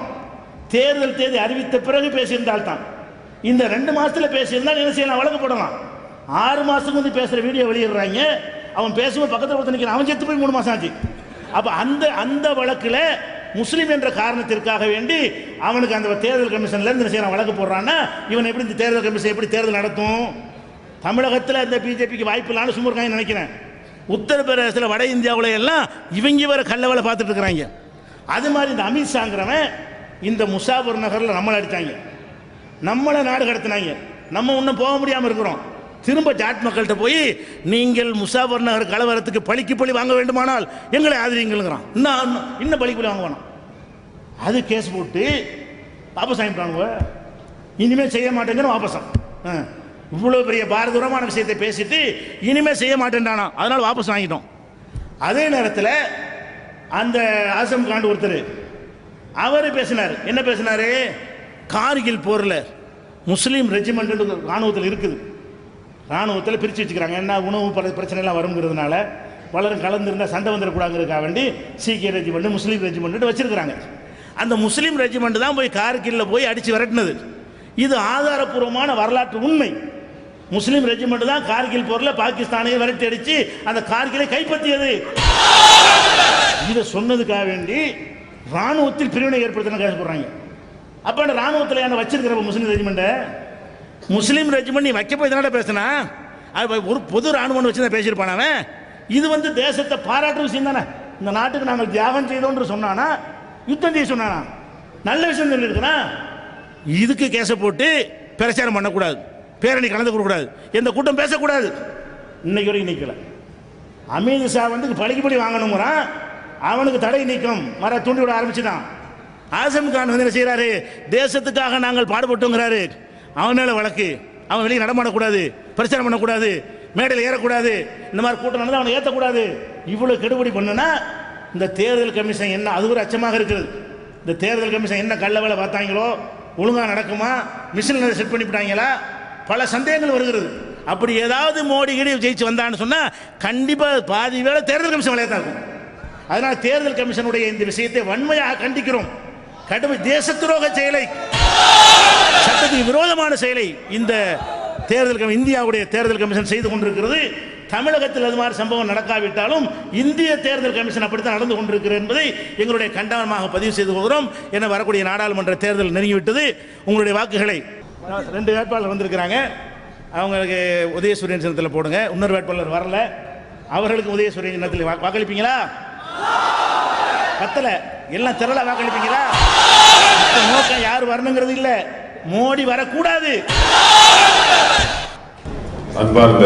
தேர்தல் தேதி அறிவித்த பிறகு பேசியிருந்தால் தான். இந்த 2 மாதத்தில் பேசியிருந்தால் என்ன செய்யலாம்? வழக்கு போடலாம். 6 மாதத்துக்கு வந்து பேசுகிற வீடியோ வெளியிடுறாங்க. அவன் பேசும்போது பக்கத்தில் ஒருத்தர் நிற்கிறான், அவன் செத்து போய் 3 மாதம் ஆச்சு. அப்போ அந்த வழக்கில் முஸ்லீம் என்ற காரணத்திற்காக வேண்டி அவனுக்கு அந்த தேர்தல் கமிஷன்ல இருந்து செய்யறான் வழக்கு போடுறான்னா இவன் எப்படி இந்த தேர்தல் கமிஷன் எப்படி தேர்தல் நடத்தும்? தமிழகத்தில் இந்த பிஜேபிக்கு வாய்ப்பு இல்லான்னு சும்மா இருக்காங்க நினைக்கிறேன். உத்தரப்பிரதேசத்தில் வட இந்தியாவில் எல்லாம் இவங்க வர கல்லவலை பார்த்துட்டு இருக்கிறாங்க. அது மாதிரி இந்த அமித்ஷாங்கிறவன் இந்த முசாபர் நகரில் நம்மளை அடித்தாங்க, நம்மளை நாடு கடத்தினாங்க, நம்ம இன்னும் போக முடியாமல் இருக்கிறோம். திரும்ப ஜாட் மக்கள்கிட்ட போய் நீங்கள் முசாபர் நகர் கலவரத்துக்கு பழிக்கு பழி வாங்க வேண்டுமானால் எங்களை ஆதரிங்கிறான். இன்னும் பழிக்கு பழி வாங்க வேணும். அது கேஸ் போட்டு வாபஸ் வாங்கிட்டாங்க. இனிமேல் செய்ய மாட்டேங்கிற வாபஸம். இவ்வளோ பெரிய பாரதூரமான விஷயத்தை பேசிட்டு இனிமேல் செய்ய மாட்டேன்டானா, அதனால் வாபஸ் வாங்கிட்டோம். அதே நேரத்தில் அந்த ஆசம் கான் ஒருத்தர் அவர் பேசினார். என்ன பேசினார்? கார்கில் போரில் முஸ்லீம் ரெஜிமெண்ட் ராணுவத்தில் இருக்குது, ராணுவத்தில் பிரித்து வச்சுக்கிறாங்க. என்ன உணவு பிரச்சனைலாம் வருங்கிறதுனால பலரும் கலந்துருந்தால் சண்டை வந்துடக்கூடாதுங்கிறதுக்காக வேண்டி சீக்கிய ரெஜிமெண்ட் முஸ்லீம் ரெஜிமெண்ட் வச்சிருக்கிறாங்க. அந்த முஸ்லீம் ரெஜிமெண்ட் தான் போய் கார்கில்ல போய் அடித்து விரட்டினது. இது ஆதாரப்பூர்வமான வரலாற்று உண்மை. முஸ்லீம் ரெஜிமெண்ட் தான் கார்கில் போரில் பாகிஸ்தானை விரட்டி அடித்து அந்த கார்கிலை கைப்பற்றியது. இதை சொன்னதுக்காக வேண்டி ராணுவத்தில் பிரிவினை ஏற்படுத்தின கேஸ் போடுறாங்க. அப்போ அந்த ராணுவத்தில் என்ன வச்சிருக்கிற முஸ்லீம் ரெஜிமெண்ட்டை, முஸ்லீம் ரெஜிமெண்ட் நீ வைக்க போய் தானே பேசினா, ஒரு பொது ராணுவம் வச்சு தான் பேசியிருப்பான் அவன். இது தேசத்தை பாராட்டுற விஷயம் தானே. இந்த நாட்டுக்கு நாங்கள் தியாகம் செய்தோன்று சொன்னானா, யுத்தம் செய்ய சொன்னானா, நல்ல விஷயம் சொல்லியிருக்கிறா. இதுக்கு கேஸை போட்டு பிரச்சாரம் பண்ணக்கூடாது, பேரணி கலந்து கொடுக்கூடாது, எந்த கூட்டம் பேசக்கூடாது. இன்னைக்கு வரைக்கும் நிற்கல. அமித்ஷா பழிக்கு பழி வாங்கணுங்கிறான், அவனுக்கு தடை நீக்கம் வர தூண்டி விட ஆரம்பிச்சுதான். ஆசம் கான் என்ன செய்யறாரு? தேசத்துக்காக நாங்கள் பாடுபட்டோங்கிறாரு. அவனால வழக்கு, அவன் வெளியே நடமாடக்கூடாது, பிரச்சாரம் பண்ணக்கூடாது, மேடையில் ஏறக்கூடாது, இந்த மாதிரி கூட்டம் நடந்து அவனை ஏற்றக்கூடாது. இவ்வளவு கெடுபடி பண்ணுனா இந்த தேர்தல் கமிஷன் என்ன, அது ஒரு அச்சமாக இருக்குது. இந்த தேர்தல் கமிஷன் என்ன கள்ள வேலை பார்த்தாங்களோ, ஒழுங்காக நடக்குமா, மிஷின் செட் பண்ணிவிட்டாங்களா, பல சந்தேகங்கள் வருகிறது. அப்படி ஏதாவது மோடி கிடி ஜெயிச்சு வந்தான்னு சொன்னா கண்டிப்பா பாதி வேலை தேர்தல் கமிஷன் வேலையை தான் இருக்கும். அதனால தேர்தல் கமிஷனுடைய இந்த விஷயத்தை வன்மையாக கண்டிக்கிறோம். கடுமை தேச துரோக செயலை, சட்டத்துக்கு விரோதமான செயலை இந்த தேர்தல் இந்தியாவுடைய தேர்தல் கமிஷன் செய்து கொண்டிருக்கிறது. தமிழகத்தில் அது மாதிரி சம்பவம் நடக்காவிட்டாலும் இந்திய தேர்தல் கமிஷன் அப்படித்தான் நடந்து கொண்டிருக்கிறது என்பதை எங்களுடைய கண்டனமாக பதிவு செய்து கொள்கிறோம். என வரக்கூடிய நாடாளுமன்ற தேர்தல் நெருங்கிவிட்டது. உங்களுடைய வாக்குகளை 2 வேட்பாளர் வந்திருக்கிறாங்க, அவங்களுக்கு உதயசூரியன் சின்னத்தில் போடுங்க. இன்னொரு வேட்பாளர் வரல, அவர்களுக்கு உதயசூரியன் சின்னத்தில் வாக்களிப்பீங்களா? பத்தல, எல்லாம் திரள வாக்களிப்பீங்களா? நோக்கம் யார் வரணுங்கிறது இல்லை, மோடி வரக்கூடாது. அன்பார்ந்த